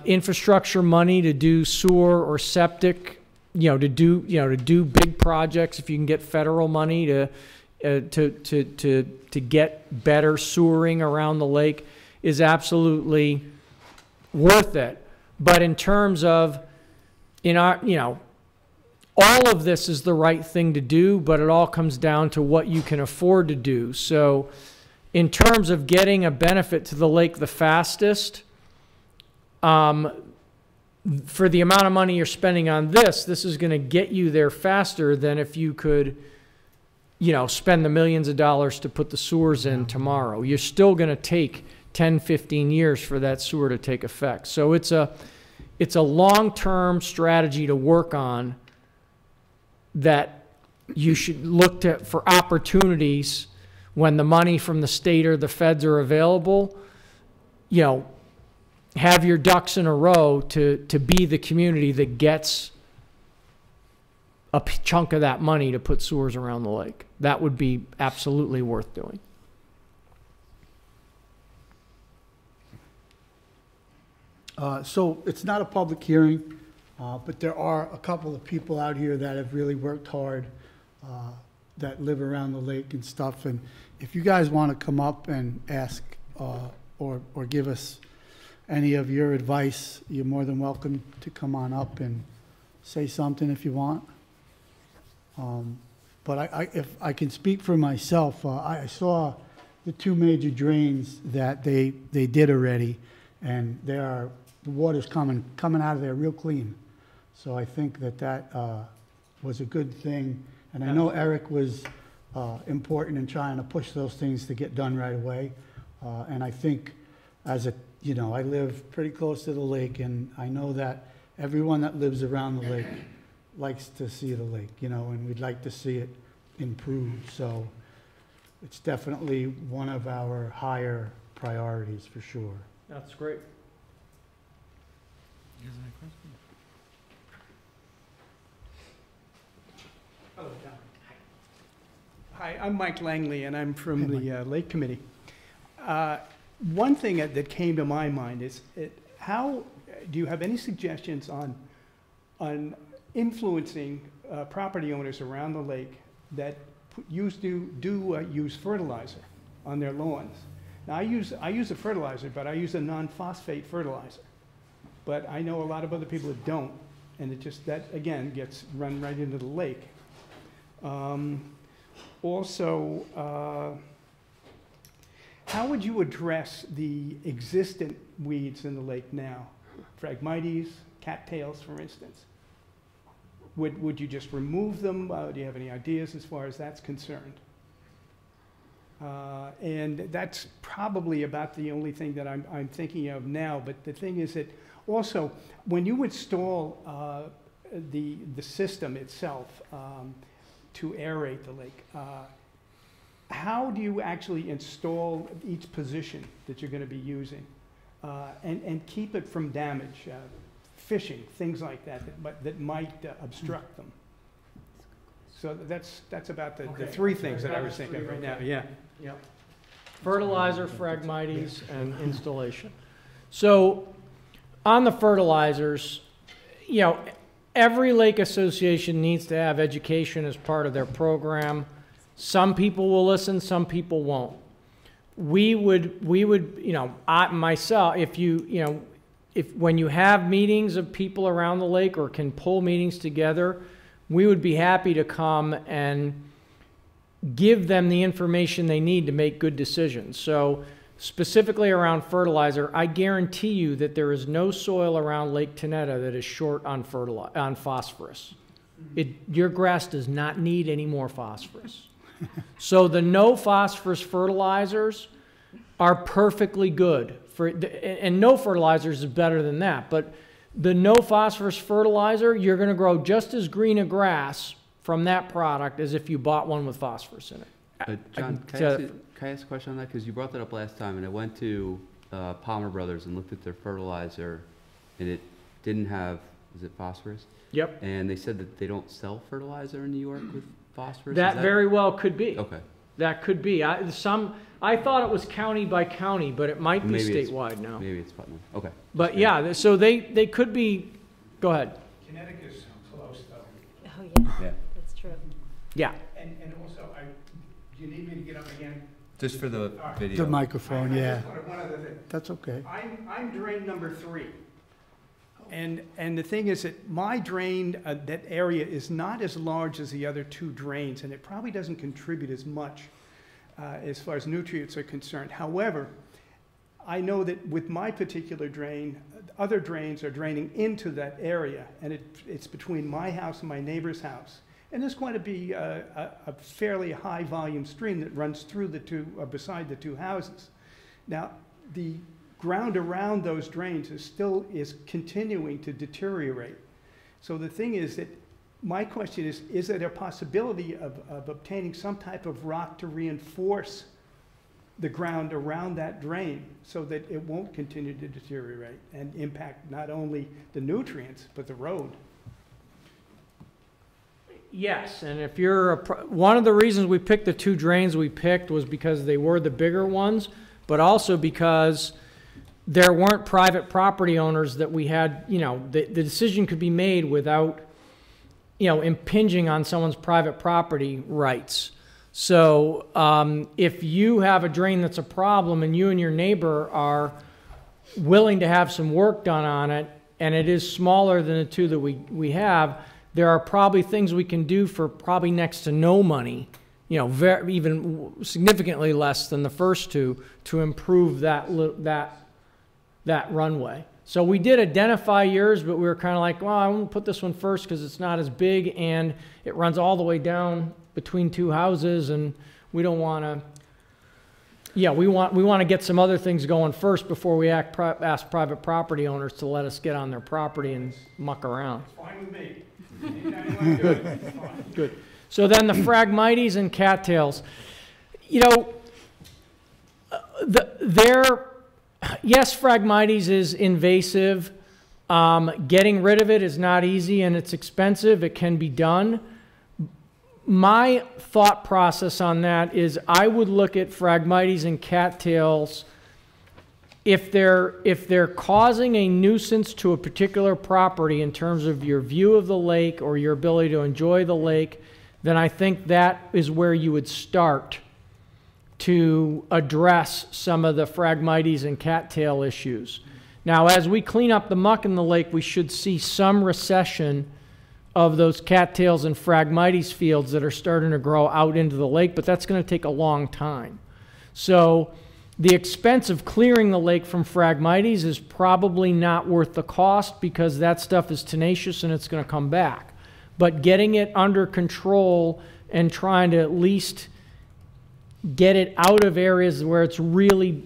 infrastructure money to do sewer or septic, to do big projects. If you can get federal money to get better sewering around the lake, is absolutely worth it. But in terms of, all of this is the right thing to do, but it all comes down to what you can afford to do. So in terms of getting a benefit to the lake the fastest, for the amount of money you're spending on this is going to get you there faster than if you could, spend the millions of dollars to put the sewers in tomorrow. You're still going to take 10, 15 years for that sewer to take effect. So it's a long-term strategy to work on that you should look to for opportunities when the money from the state or the feds are available. Have your ducks in a row to be the community that gets a chunk of that money to put sewers around the lake. That would be absolutely worth doing. So it's not a public hearing. But there are a couple of people out here that have really worked hard, that live around the lake and stuff. And if you guys want to come up and ask or give us any of your advice, you're more than welcome to come on up and say something if you want. But if I can speak for myself, I saw the two major drains that they did already, and the water's coming out of there real clean. So I think that was a good thing. And I know Eric was important in trying to push those things to get done right away. And I think I live pretty close to the lake, and I know that everyone that lives around the lake likes to see the lake, and we'd like to see it improve. So it's definitely one of our higher priorities for sure. That's great. You guys have any questions? Hello, John. Hi, I'm Mike Langley, and I'm from the Lake Committee. One thing that came to my mind is how do you have any suggestions on influencing property owners around the lake that use fertilizer on their lawns? Now, I use a fertilizer, but I use a non-phosphate fertilizer. But I know a lot of other people that don't, and that again gets run right into the lake. Also, how would you address the existent weeds in the lake now? Phragmites, cattails, for instance. Would you just remove them? Do you have any ideas as far as that's concerned? And that's probably about the only thing that I'm thinking of now. But the thing is that also, when you install the system itself to aerate the lake, how do you actually install each position that you're going to be using and keep it from damage, fishing, things like that might obstruct them? So that's about the three things that I was thinking of right now. Yeah. Yep. Fertilizer, Phragmites, and installation. So on the fertilizers, every lake association needs to have education as part of their program. Some people will listen, some people won't. We would, myself, if when you have meetings of people around the lake or can pull meetings together, we would be happy to come and give them the information they need to make good decisions. So specifically around fertilizer, I guarantee you that there is no soil around Lake Tenetta that is short on phosphorus. Your grass does not need any more phosphorus. So the no phosphorus fertilizers are perfectly good and no fertilizers is better than that, but the no phosphorus fertilizer, you're going to grow just as green a grass from that product as if you bought one with phosphorus in it. John, can I ask a question on that? Because you brought that up last time, and I went to Palmer Brothers and looked at their fertilizer, and it didn't have, is it phosphorus? Yep. And they said that they don't sell fertilizer in New York with phosphorus? That very well could be. Okay. That could be. I thought it was county by county, but it might be statewide now. Maybe it's Putnam. Okay. But yeah, so they could be. Go ahead. Connecticut's close, though. Oh, yeah. Yeah. That's true. Yeah. And also, do you need me to get up again? Just for the video. The microphone, yeah. I just wanted one other thing. That's okay. I'm drain number 3. And the thing is that my drain, that area is not as large as the other 2 drains, and it probably doesn't contribute as much as far as nutrients are concerned. However, I know that with my particular drain, other drains are draining into that area, and it's between my house and my neighbor's house. And there's going to be a fairly high volume stream that runs through the 2, beside the 2 houses. Now, the ground around those drains is continuing to deteriorate. So the thing is that my question is there a possibility of obtaining some type of rock to reinforce the ground around that drain so that it won't continue to deteriorate and impact not only the nutrients, but the road? Yes, and if you're one of the reasons we picked the 2 drains we picked was because they were the bigger ones, but also because there weren't private property owners that we had, you know, the decision could be made without, you know, impinging on someone's private property rights. So if you have a drain that's a problem and you and your neighbor are willing to have some work done on it, and it is smaller than the two that we have, there are probably things we can do for probably next to no money, you know, even significantly less than the first two, to improve that runway. So we did identify yours, but we were kind of like, well, I won't put this one first because it's not as big and it runs all the way down between two houses, and we don't want to. Yeah, we want to get some other things going first before we ask private property owners to let us get on their property and muck around. Fine with me. Anytime you want to do it, it's fine. Good. So then the Phragmites and cattails. You know, yes, Phragmites is invasive. Getting rid of it is not easy and it's expensive. It can be done. My thought process on that is I would look at Phragmites and cattails if they're causing a nuisance to a particular property in terms of your view of the lake or your ability to enjoy the lake, then I think that is where you would start to address some of the Phragmites and cattail issues. Now, as we clean up the muck in the lake, we should see some recession of those cattails and Phragmites fields that are starting to grow out into the lake, but that's going to take a long time. So the expense of clearing the lake from Phragmites is probably not worth the cost because that stuff is tenacious and it's going to come back. But getting it under control and trying to at least get it out of areas where it's really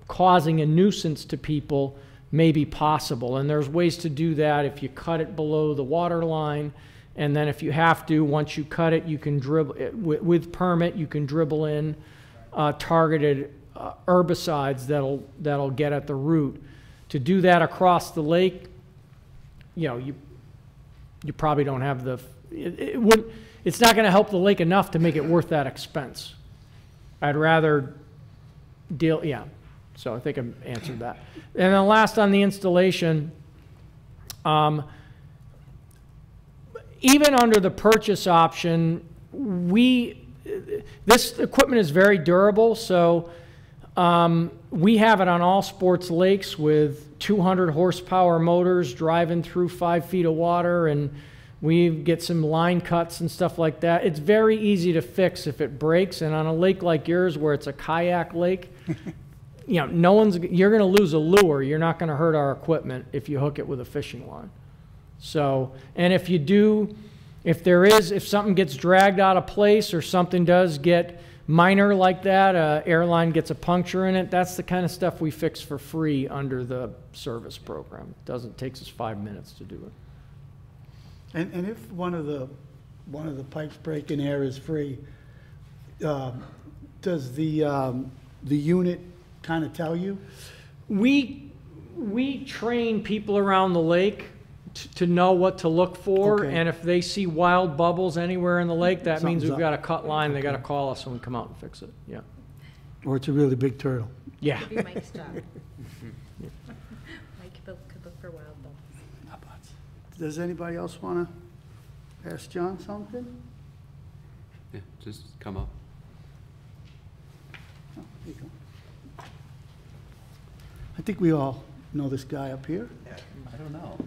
causing a nuisance to people may be possible. And there's ways to do that if you cut it below the water line. And then if you have to, once you cut it, you can dribble it with permit, you can dribble in targeted herbicides that'll get at the root. To do that across the lake, you know, you probably don't have the, it's not going to help the lake enough to make it worth that expense. I'd rather deal, yeah. So I think I've answered that. And then last on the installation, even under the purchase option, this equipment is very durable. So we have it on all sports lakes with 200 horsepower motors driving through 5 feet of water, and we get some line cuts and stuff like that. It's very easy to fix if it breaks. And on a lake like yours, where it's a kayak lake, you know, you're going to lose a lure. You're not going to hurt our equipment if you hook it with a fishing line. So, and if something gets dragged out of place or something does get minor like that, airline gets a puncture in it, that's the kind of stuff we fix for free under the service program. It takes us 5 minutes to do it. And if one of the pipes break in air is free, does the unit kind of tell you? We train people around the lake to know what to look for, Okay. and if they see wild bubbles anywhere in the lake, that means Something's we've up. got a cut line. They got to call us and we come out and fix it. Yeah. Or it's a really big turtle? Yeah. Could be Mike's job. Mike could look for wild bubbles. Does anybody else want to ask John something? Yeah, just come up. Oh, there you go. I think we all know this guy up here. I don't know.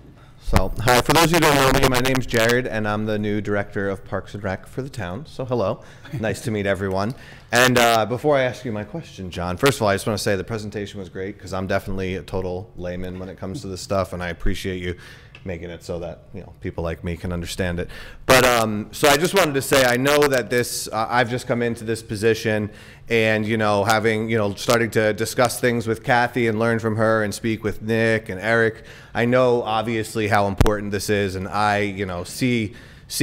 So, hi, for those of you who don't know me, my name's Jared, and I'm the new Director of Parks and Rec for the town. So, hello. Nice to meet everyone. And before I ask you my question, John, first of all, I just want to say the presentation was great, because I'm definitely a total layman when it comes to this stuff, and I appreciate you making it so that, you know, people like me can understand it. But so I just wanted to say, I know that this, I've just come into this position, and, you know, having, you know, starting to discuss things with Kathy and learn from her and speak with Nick and Eric, I know obviously how important this is, and I, you know, see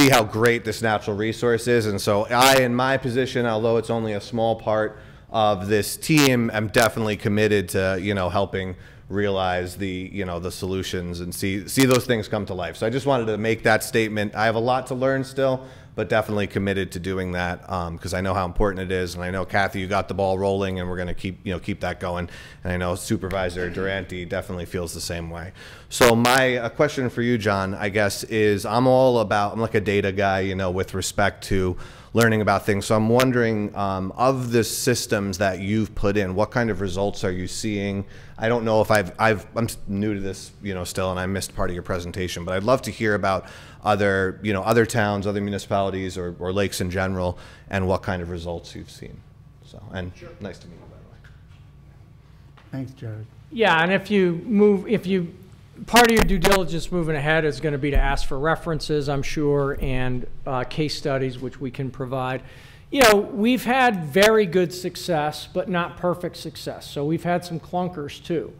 how great this natural resource is. And so I, in my position, although it's only a small part of this team, I'm definitely committed to, you know, helping realize the, you know, the solutions and see those things come to life. So I just wanted to make that statement. I have a lot to learn still, but definitely committed to doing that because I know how important it is, and I know Kathy, you got the ball rolling, and we're going to keep that going. And I know Supervisor Durante definitely feels the same way. So my question for you, John, I guess, is I'm like a data guy, with respect to learning about things. So I'm wondering, of the systems that you've put in, what kind of results are you seeing? I don't know if I'm new to this, still, and I missed part of your presentation, but I'd love to hear about other towns, other municipalities, or lakes in general, and what kind of results you've seen. So, and sure. Nice to meet you, by the way. Thanks, Jared. Yeah, and part of your due diligence moving ahead is going to be to ask for references, I'm sure, and case studies, which we can provide. We've had very good success, but not perfect success. So we've had some clunkers too.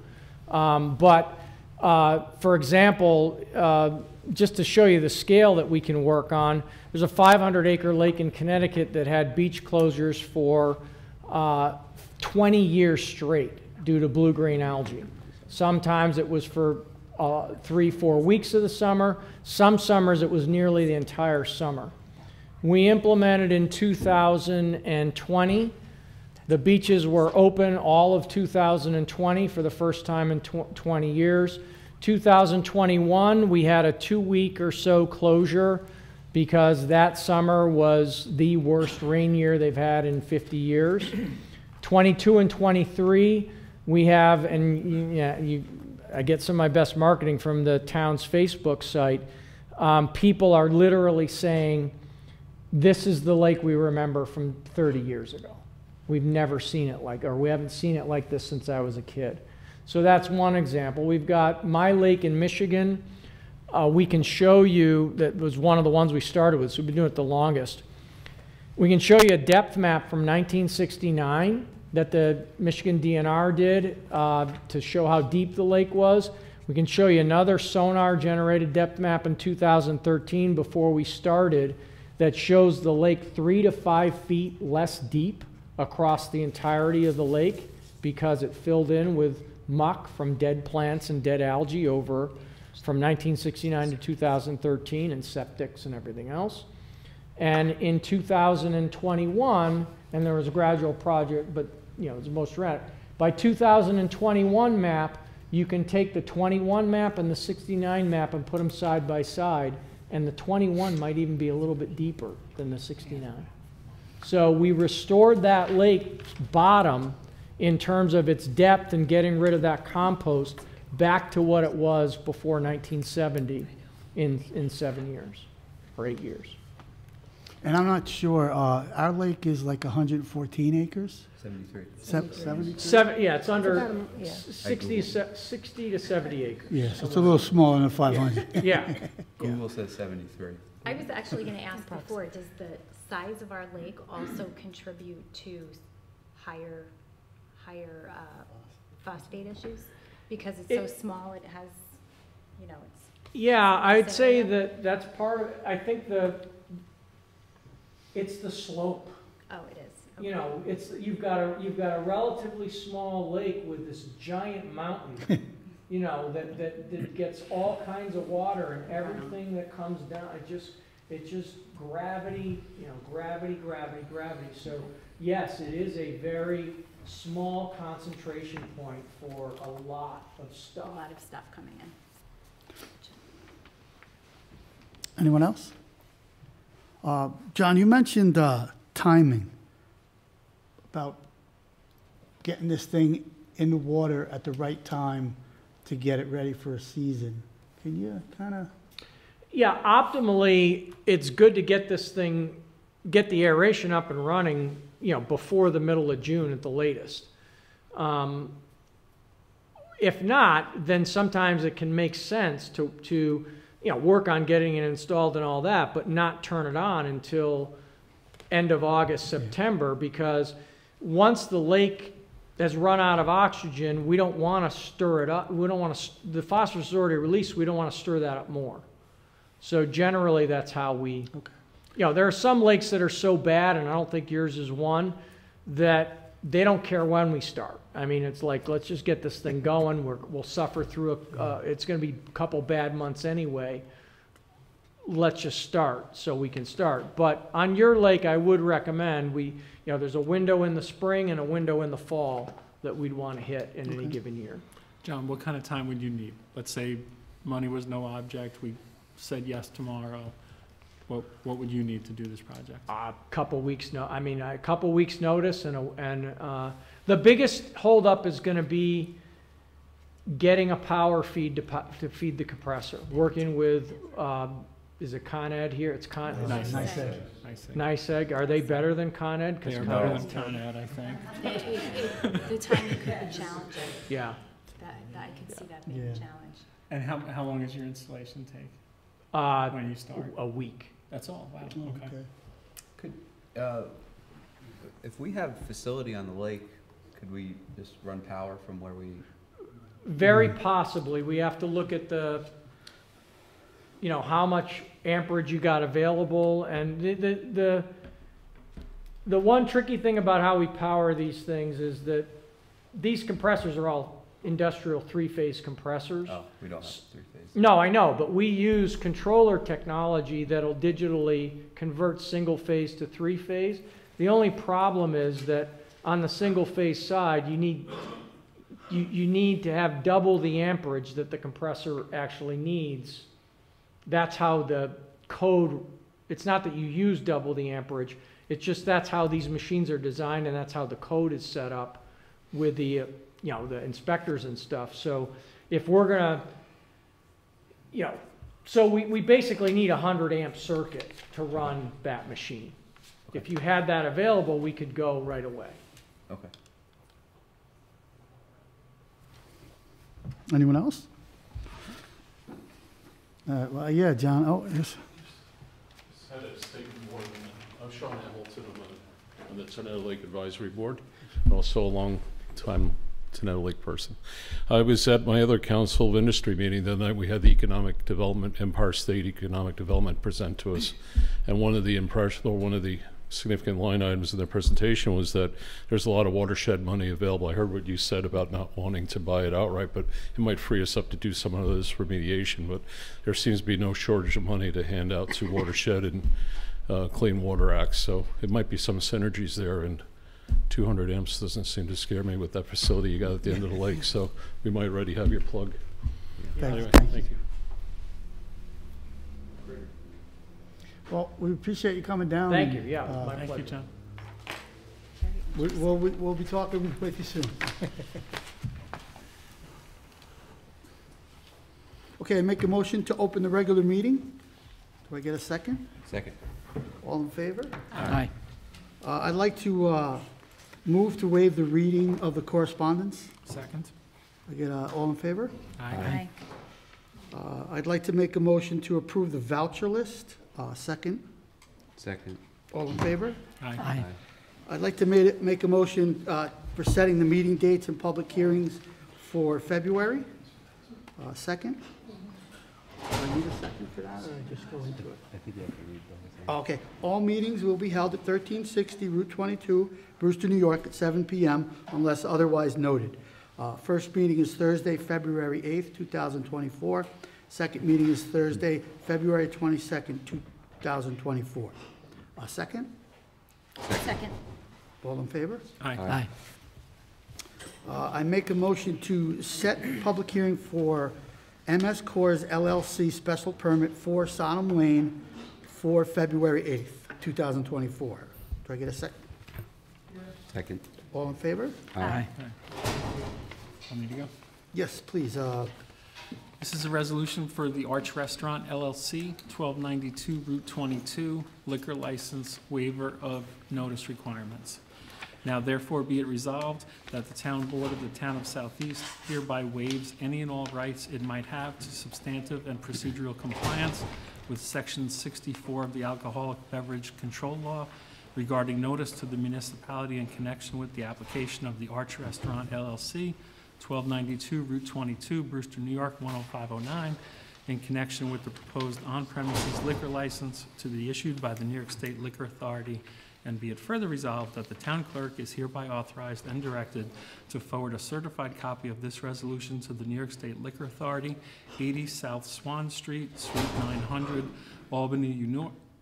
For example, just to show you the scale that we can work on, there's a 500-acre lake in Connecticut that had beach closures for 20 years straight due to blue-green algae. Sometimes it was for 3-4 weeks of the summer. Some summers it was nearly the entire summer. We implemented in 2020. The beaches were open all of 2020 for the first time in 20 years. 2021, we had a 2-week or so closure because that summer was the worst rain year they've had in 50 years. 22 and 23, we have, and I get some of my best marketing from the town's Facebook site. People are literally saying, this is the lake we remember from 30 years ago. We've never seen it we haven't seen it like this since I was a kid. So that's one example. We've got My Lake in Michigan. We can show you, that was one of the ones we started with, so we've been doing it the longest. We can show you a depth map from 1969 that the Michigan DNR did to show how deep the lake was. We can show you another sonar-generated depth map in 2013 before we started that shows the lake 3 to 5 feet less deep across the entirety of the lake because it filled in with muck from dead plants and dead algae over from 1969 to 2013 and septics and everything else. And in 2021, and there was a gradual project, but it's the most erratic. By 2021 map, you can take the 21 map and the 69 map and put them side by side, and the 21 might even be a little bit deeper than the 69. So we restored that lake bottom in terms of its depth and getting rid of that compost back to what it was before 1970 in 7 years or 8 years. And I'm not sure, our lake is like 114 acres? 73. 73? Yeah, it's under 60 to 70 acres. Yes, it's a little smaller than 500. Yeah. Google says 73. I was actually going to ask before, does the size of our lake also contribute to higher phosphate issues? Because it's so small, it has, it's... Yeah, I'd say that's part of it. I think it's the slope. Oh, it is. Okay. You've got a relatively small lake with this giant mountain, that gets all kinds of water, and everything that comes down, it's just gravity, gravity. So yes, it is a very small concentration point for a lot of stuff. A lot of stuff coming in. Anyone else? John, you mentioned timing, about getting this thing in the water at the right time to get it ready for a season. Can you kind of... Yeah, optimally, it's good to get this thing, get the aeration up and running, before the middle of June at the latest. If not, then sometimes it can make sense to work on getting it installed and all that, but not turn it on until end of August, September, because once the lake has run out of oxygen, we don't want to stir it up. We don't want to, the phosphorus is already released, we don't want to stir that up more. So generally, that's how we, there are some lakes that are so bad, and I don't think yours is one, that they don't care when we start. I mean, it's like, let's just get this thing going. We'll suffer through it's going to be a couple bad months anyway. let's just start so we can start. But on your lake, I would recommend there's a window in the spring and a window in the fall that we'd want to hit in any given year. John, what kind of time would you need? Let's say money was no object, we said yes tomorrow. What would you need to do this project? A couple weeks notice, and the biggest holdup is going to be getting a power feed to feed the compressor. Working with, is it Con Ed here? It's Con. NYSEG. Are they better than Con Ed? They are better than Con Ed, I think. The timing could be challenging. Yeah. I can see that being a challenge. And how long does your installation take when you start? A week. That's all. Wow. Okay. Could, if we have facility on the lake, could we just run power from where we? Very possibly. We have to look at how much amperage you got available, and the one tricky thing about how we power these things is that these compressors are all industrial three-phase compressors. Oh, we don't have three-phase. No, I know, but we use controller technology that'll digitally convert single-phase to three-phase. The only problem is that on the single-phase side, you need to have double the amperage that the compressor actually needs. That's how the code, it's not that you use double the amperage, it's just that's how these machines are designed, and that's how the code is set up with the the inspectors and stuff. So if we're gonna, so we basically need a 100 amp circuit to run that machine. Okay. If you had that available, we could go right away. Okay. Anyone else? Well, yeah, John. Oh, yes. Had a statement more than that. I'm Sean Hamilton. I'm the Tornado Lake Advisory Board, also a long-time Tornado Lake person. I was at my other Council of Industry meeting the night we had the Economic Development, Empire State Economic Development present to us, and one of the significant line items in their presentation was that there's a lot of watershed money available. I heard what you said about not wanting to buy it outright, but it might free us up to do some of this remediation. But there seems to be no shortage of money to hand out to watershed and Clean Water Act. So it might be some synergies there, and 200 amps doesn't seem to scare me with that facility you got at the end of the lake. So we might already have your plug. Anyway, thank you. Well, we appreciate you coming down. Thank you. Yeah, my Thank pleasure. you, John. We'll be talking with you soon. Okay, make a motion to open the regular meeting. Do I get a second? Second. All in favor? Aye. I'd like to move to waive the reading of the correspondence. Second. I get all in favor? Aye. I'd like to make a motion to approve the voucher list. Second. Second. All in favor? Aye. I'd like to make a motion for setting the meeting dates and public hearings for February. Second. Do I need a second for that, or I just go into it? I think you have to read those. Okay. All meetings will be held at 1360 Route 22, Brewster, New York, at 7 p.m. unless otherwise noted. First meeting is Thursday, February 8th, 2024. Second meeting is Thursday, February 22nd, 2024. Second? Second. All in favor? Aye. I make a motion to set public hearing for MS Coors LLC special permit for Sodom Lane for February 8th, 2024. Do I get a second? Second. All in favor? Aye. Want me to go? Yes, please. This is a resolution for the Arch Restaurant LLC, 1292 Route 22, liquor license waiver of notice requirements. Now therefore be it resolved that the Town Board of the Town of Southeast hereby waives any and all rights it might have to substantive and procedural compliance with Section 64 of the Alcoholic Beverage Control Law regarding notice to the municipality in connection with the application of the Arch Restaurant LLC, 1292 Route 22, Brewster, New York, 10509, in connection with the proposed on-premises liquor license to be issued by the New York State Liquor Authority, and be it further resolved that the town clerk is hereby authorized and directed to forward a certified copy of this resolution to the New York State Liquor Authority, 80 South Swan Street, Suite 900, Albany,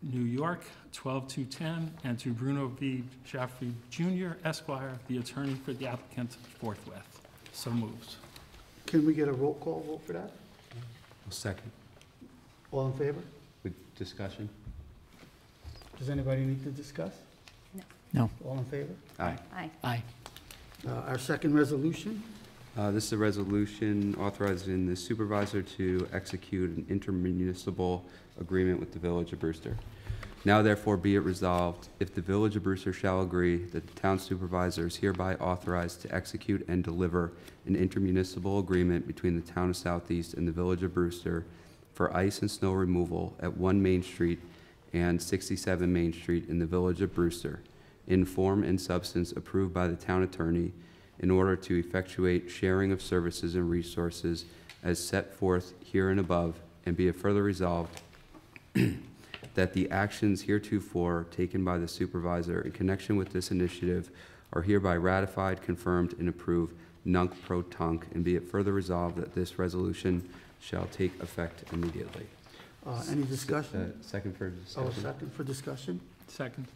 New York, 12210, and to Bruno V. Jaffrey Jr., Esquire, the attorney for the applicant forthwith. So moved. Can we get a roll call vote for that? Second. All in favor? With discussion? Does anybody need to discuss? No. All in favor? Aye. Aye. Aye. Our second resolution? This is a resolution authorizing the supervisor to execute an intermunicipal agreement with the Village of Brewster. Now therefore be it resolved, if the Village of Brewster shall agree that the town supervisor is hereby authorized to execute and deliver an intermunicipal agreement between the town of Southeast and the Village of Brewster for ice and snow removal at 1 Main Street and 67 Main Street in the Village of Brewster, in form and substance approved by the town attorney, in order to effectuate sharing of services and resources as set forth here and above, and be it further resolved that the actions heretofore taken by the supervisor in connection with this initiative are hereby ratified, confirmed, and approved nunc pro tunc, and be it further resolved that this resolution shall take effect immediately. Any discussion? Second for Oh, discussion. second for discussion? Second.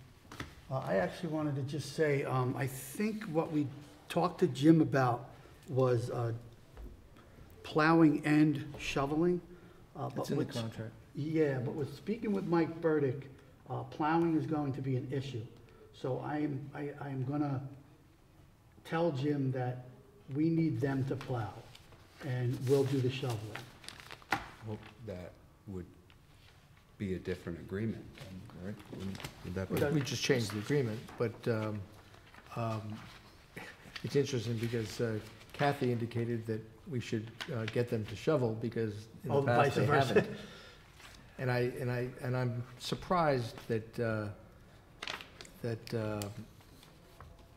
I actually wanted to just say, I think what we talked to Jim about was plowing and shoveling. It's in the contract. Yeah, but with speaking with Mike Burdick, plowing is going to be an issue. So I'm gonna tell Jim that we need them to plow, and we'll do the shoveling. Well, that would be a different agreement, right? Would that be? We just changed the agreement, but it's interesting because Kathy indicated that we should get them to shovel because in the past they haven't. And I'm surprised that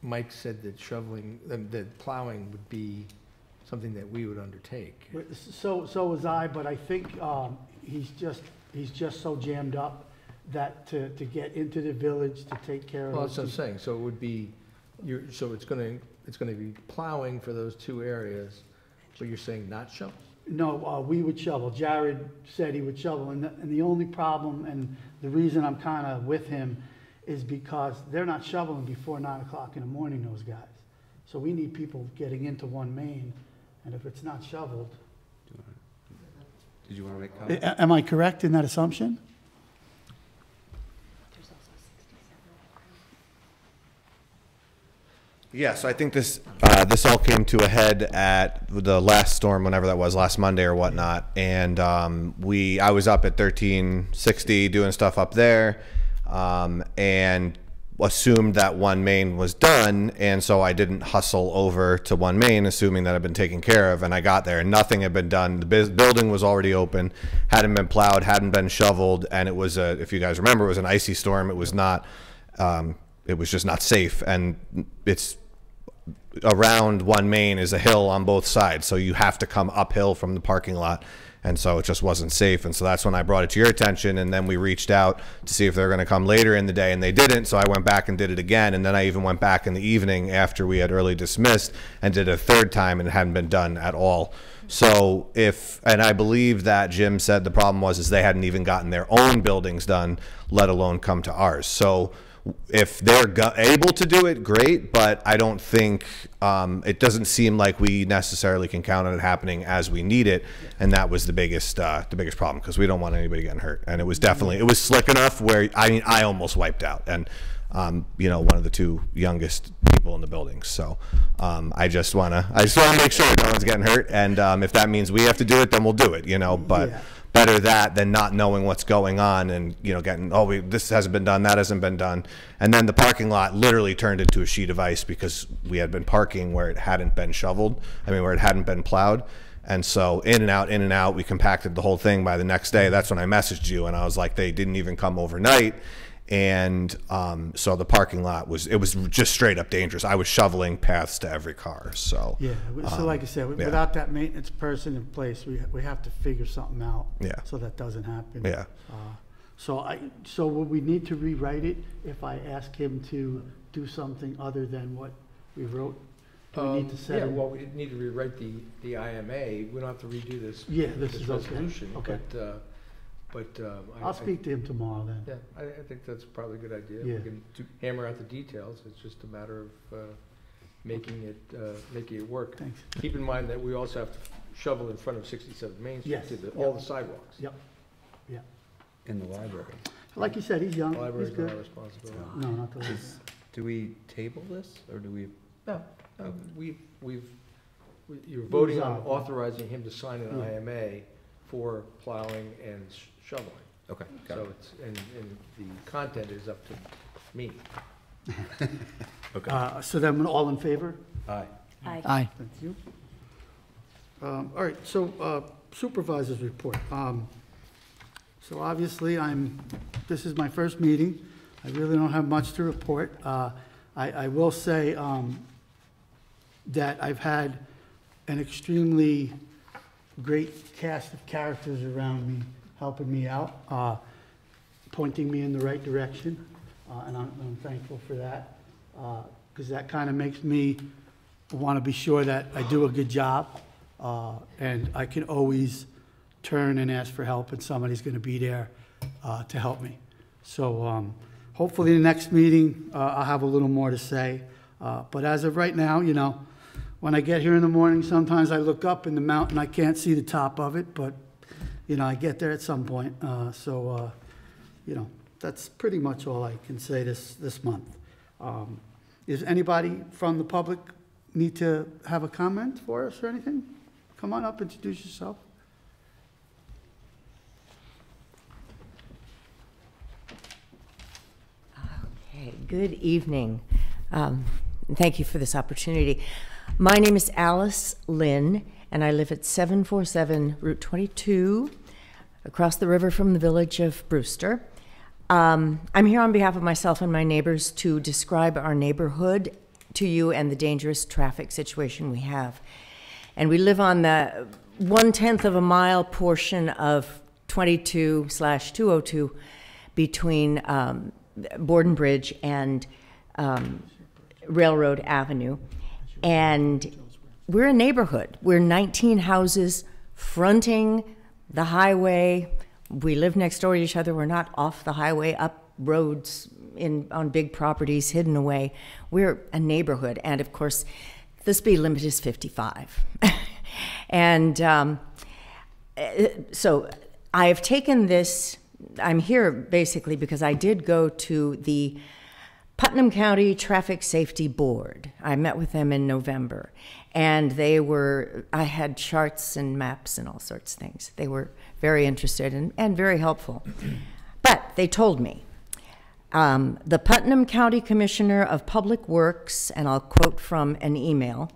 Mike said that shoveling, that plowing would be something that we would undertake. So was I, but I think he's just so jammed up that to get into the village to take care of. Well, that's what I'm saying. So it would be, so it's gonna be plowing for those two areas, but you're saying not shovel? No, we would shovel. Jared said he would shovel, and the only problem, and the reason I'm kind of with him, is because they're not shoveling before 9 o'clock in the morning, those guys. So we need people getting into 1 Main, and if it's not shoveled. Did you want to make comments? Am I correct in that assumption? Yeah, so I think this all came to a head at the last storm, whenever that was, last Monday or whatnot, and I was up at 1360 doing stuff up there, and assumed that 1 Main was done, and so I didn't hustle over to 1 Main, assuming that it had been taken care of, and I got there and nothing had been done. The building was already open, hadn't been plowed, hadn't been shoveled, and it was if you guys remember, it was an icy storm. It was not. It was just not safe, and it's around 1 Main is a hill on both sides, so you have to come uphill from the parking lot, and so it just wasn't safe. And so that's when I brought it to your attention, and then we reached out to see if they're going to come later in the day, and they didn't. So I went back and did it again, and then I even went back in the evening after we had early dismissed and did it a third time, and it hadn't been done at all. So and I believe that Jim said the problem is they hadn't even gotten their own buildings done, let alone come to ours. So if they're able to do it, great, but I don't think, it doesn't seem like we necessarily can count on it happening as we need it, and that was the biggest problem, because we don't want anybody getting hurt. And it was slick enough where, I almost wiped out, and one of the two youngest people in the building. So I just want to make sure no one's getting hurt, and if that means we have to do it, then we'll do it, but yeah. Better that than not knowing what's going on and getting this hasn't been done, that hasn't been done, and then the parking lot literally turned into a sheet of ice because we had been parking where it hadn't been shoveled, where it hadn't been plowed, and so in and out, we compacted the whole thing. By the next day, that's when I messaged you and I was like, they didn't even come overnight. And so the parking lot was just straight up dangerous. I was shoveling paths to every car. So yeah, so like I said, without that maintenance person in place, we have to figure something out. Yeah. So that doesn't happen. Yeah. So would we need to rewrite it if I ask him to do something other than what we wrote? Do we need to set it? Well, we need to rewrite the IMA. We don't have to redo this. Yeah, this is resolution. Okay. But I'll speak to him tomorrow then. Yeah, I think that's probably a good idea. Yeah. We can hammer out the details. It's just a matter of making it work. Thanks. Keep in mind that we also have to shovel in front of 67 Main Street, Yes. too, all the sidewalks. Yep, yep. In the library. Like you said, he's young, The he's library's not good. our responsibility. No, not the least. Do we table this, or do we? No, you're voting on Resolve. authorizing him to sign an Yeah. IMA for plowing and shoveling. Okay, got So it. it's, and the content is up to me. Okay. So then, all in favor? Aye. Aye. Thank you. All right, so supervisor's report. So obviously, this is my first meeting. I really don't have much to report. I will say that I've had an extremely great cast of characters around me, helping me out, pointing me in the right direction, and I'm thankful for that, because that kind of makes me want to be sure that I do a good job, and I can always turn and ask for help, and somebody's going to be there to help me. So hopefully the next meeting, I'll have a little more to say. But as of right now, you know, when I get here in the morning, sometimes I look up in the mountain, I can't see the top of it, but, you know, I get there at some point. You know, that's pretty much all I can say this month. Is anybody from the public need to have a comment for us or anything? Come on up, introduce yourself. Okay, good evening. Thank you for this opportunity. My name is Alice Lynn, and I live at 747 Route 22, across the river from the village of Brewster. I'm here on behalf of myself and my neighbors to describe our neighborhood to you and the dangerous traffic situation we have. And we live on the 1/10 of a mile portion of 22/202 between Borden Bridge and Railroad Avenue. And we're a neighborhood. We're 19 houses fronting the highway. We live next door to each other. We're not off the highway, up roads on big properties hidden away. We're a neighborhood. And of course, the speed limit is 55. And so I have taken this, I'm here basically because I did go to the Putnam County Traffic Safety Board. I met with them in November, and I had charts and maps and all sorts of things. They were very interested and very helpful. But they told me, the Putnam County Commissioner of Public Works, and I'll quote from an email,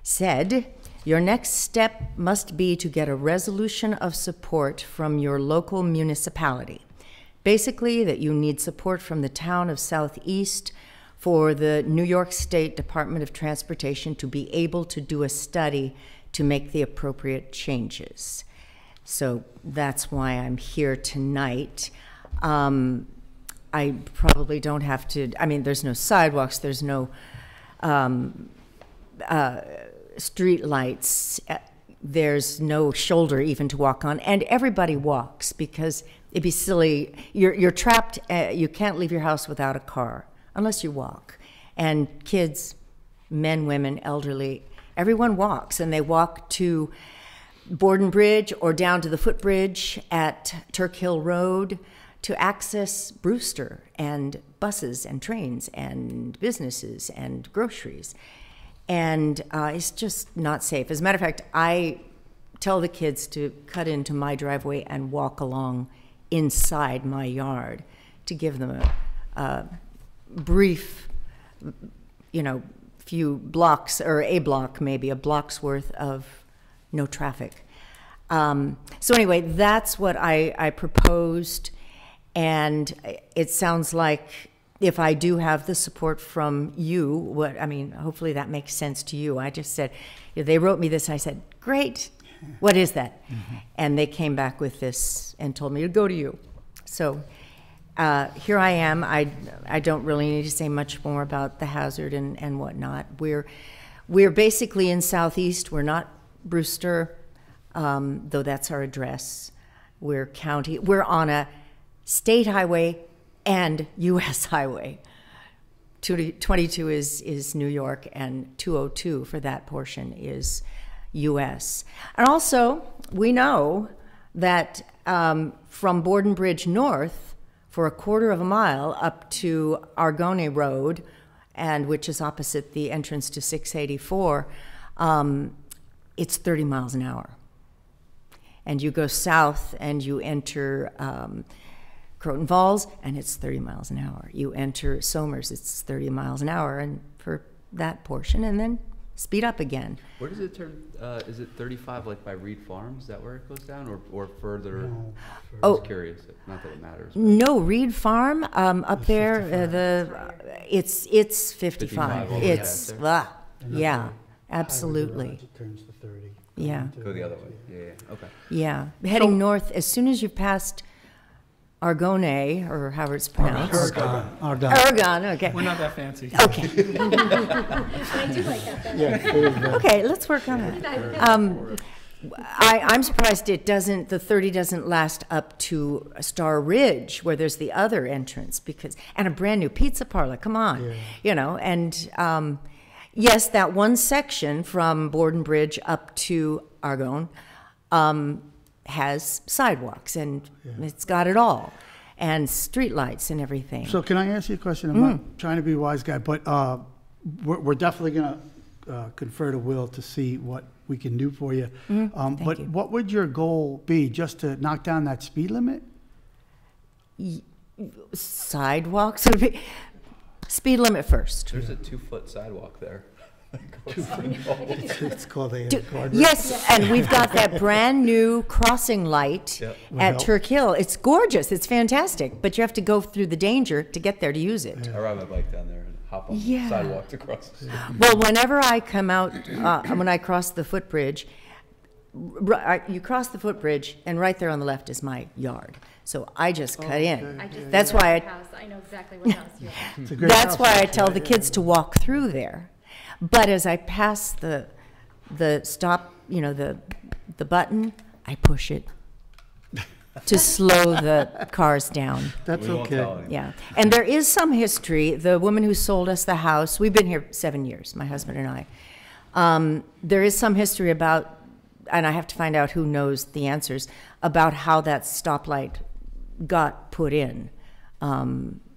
said, "Your next step must be to get a resolution of support from your local municipality. Basically, that you need support from the town of Southeast for the New York State Department of Transportation to be able to do a study to make the appropriate changes." So that's why I'm here tonight. I probably don't have to, I mean, there's no sidewalks, there's no street lights, there's no shoulder even to walk on, and everybody walks because it'd be silly. You're trapped. You can't leave your house without a car unless you walk. And kids, men, women, elderly, everyone walks, and they walk to Borden Bridge or down to the footbridge at Turk Hill Road to access Brewster and buses and trains and businesses and groceries. And it's just not safe. As a matter of fact, I tell the kids to cut into my driveway and walk along inside my yard to give them a brief, few blocks, or a block maybe, a block's worth of no traffic. So anyway, that's what I proposed, and it sounds like if I do have the support from you, hopefully that makes sense to you. I just said, they wrote me this, I said, great, what is that? Mm-hmm. And they came back with this and told me to go to you. So here I am. I don't really need to say much more about the hazard and whatnot. We're basically in Southeast. We're not Brewster, though that's our address. we're county, we're on a state highway and US highway. 22 is New York, and 202 for that portion is US. And also, we know that from Borden Bridge north, for a quarter of a mile up to Argonne Road, and which is opposite the entrance to 684, it's 30 miles an hour. And you go south and you enter Croton Falls, and it's 30 miles an hour. You enter Somers, it's 30 miles an hour, and for that portion, and then speed up again. Where does it turn? Is it 35 like by Reed Farms? Is that where it goes down, or further? No. I was curious. Not that it matters. No, Reed Farm up there. It's 55. It's yeah, absolutely. It turns to 30. Yeah. Go the other way. Yeah. Okay. Yeah, heading north as soon as you've passed Argonne, or however it's pronounced. Aragon. Okay. We're not that fancy. Okay. I do like that better. Okay, let's work on that. I'm surprised it doesn't. The 30 doesn't last up to Star Ridge, where there's the other entrance, and a brand new pizza parlor. Come on, and yes, that one section from Borden Bridge up to Argonne has sidewalks, and it's got it all, and streetlights and everything. So can I ask you a question? I'm not trying to be a wise guy, but we're definitely going to confer to Will to see what we can do for you. But what would your goal be? Just to knock down that speed limit? Sidewalks would be speed limit first. There's a 2-foot sidewalk there. It's called a guardrail. Yes, and we've got that brand new crossing light at Turk Hill. It's gorgeous. It's fantastic, but you have to go through the danger to get there to use it. I ride my bike down there and hop on the sidewalk to cross the street. Well, whenever I come out, when I cross the footbridge, you cross the footbridge, and right there on the left is my yard. So I just cut in. That's why I know exactly what house you're at. That's why I tell the kids to walk through there. But as I pass the stop, the button, I push it to slow the cars down. That's okay. Yeah. And there is some history. The woman who sold us the house, we've been here 7 years, my husband and I. There is some history about, and I have to find out who knows the answers, about how that stoplight got put in.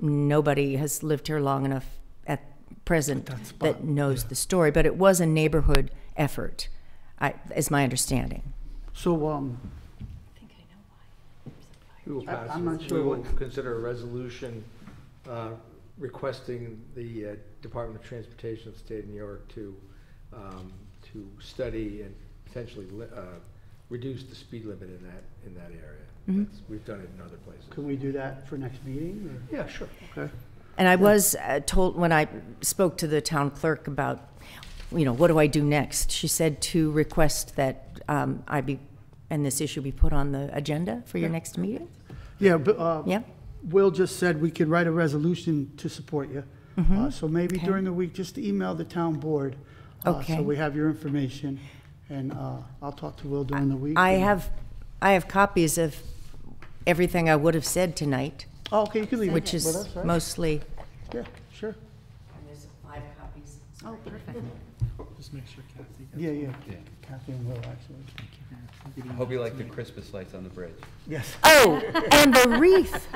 Nobody has lived here long enough at present that knows the story, but it was a neighborhood effort, is my understanding. So, We will pass. I'm not sure We will what- consider a resolution requesting the Department of Transportation of the State of New York to study and potentially reduce the speed limit in that area. We've done it in other places. Can we do that for next meeting? Or? Yeah, sure. Okay. And I was told, when I spoke to the town clerk about, what do I do next? She said to request that and this issue be put on the agenda for your next meeting? Yeah, but Will just said we could write a resolution to support you. So maybe during the week, just email the town board. So we have your information, and I'll talk to Will during the week. I have copies of everything I would have said tonight. Oh, okay, you can leave it which is with us, right? mostly. Yeah, sure. And there's 5 copies. Oh, perfect. Just make sure Kathy gets Yeah. Kathy and Will, actually. I hope you like the Christmas lights on the bridge. Yes. Oh, and the wreath.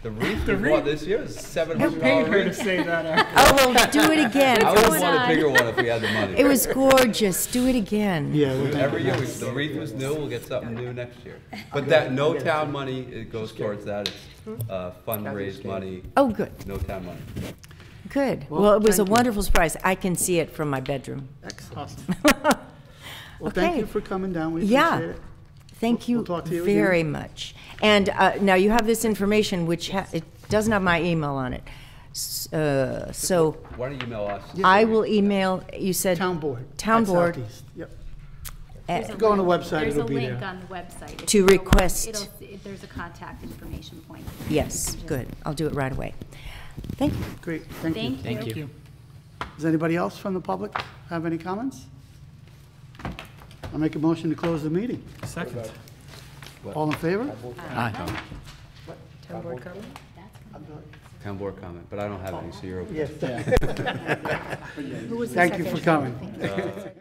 The wreath we bought this year is $700. Paid her to say that. Oh, well, do it again. I would want a bigger one if we had the money. It was gorgeast. Do it again. Yeah. Every year, the wreath was new, we'll get something new next year. But that, no town money, it goes towards that. It's fundraise money. Oh, good. No town money. Good. Well, Well, it was a thank you. wonderful surprise. I can see it from my bedroom. Excellent. Well, thank you for coming down. We Yeah. appreciate it. Thank you We'll talk to you very again. much. And now you have this information, which it doesn't have my email on it. So Why don't you email us? I will email, you said? Town board. Town at board. Southeast. Yep. There's a Go on the link- website, There's it'll a be link there. on the website. If To you go on, request. There's a contact information point. Yes, good. I'll do it right away. Thank you. Great, thank you. Thank you. Does anybody else from the public have any comments? I'll make a motion to close the meeting. Second. All in favor? Aye. Town board comment? Town board comment, but I don't have any, so you're okay. Yes. Who was the Thank you second? for coming.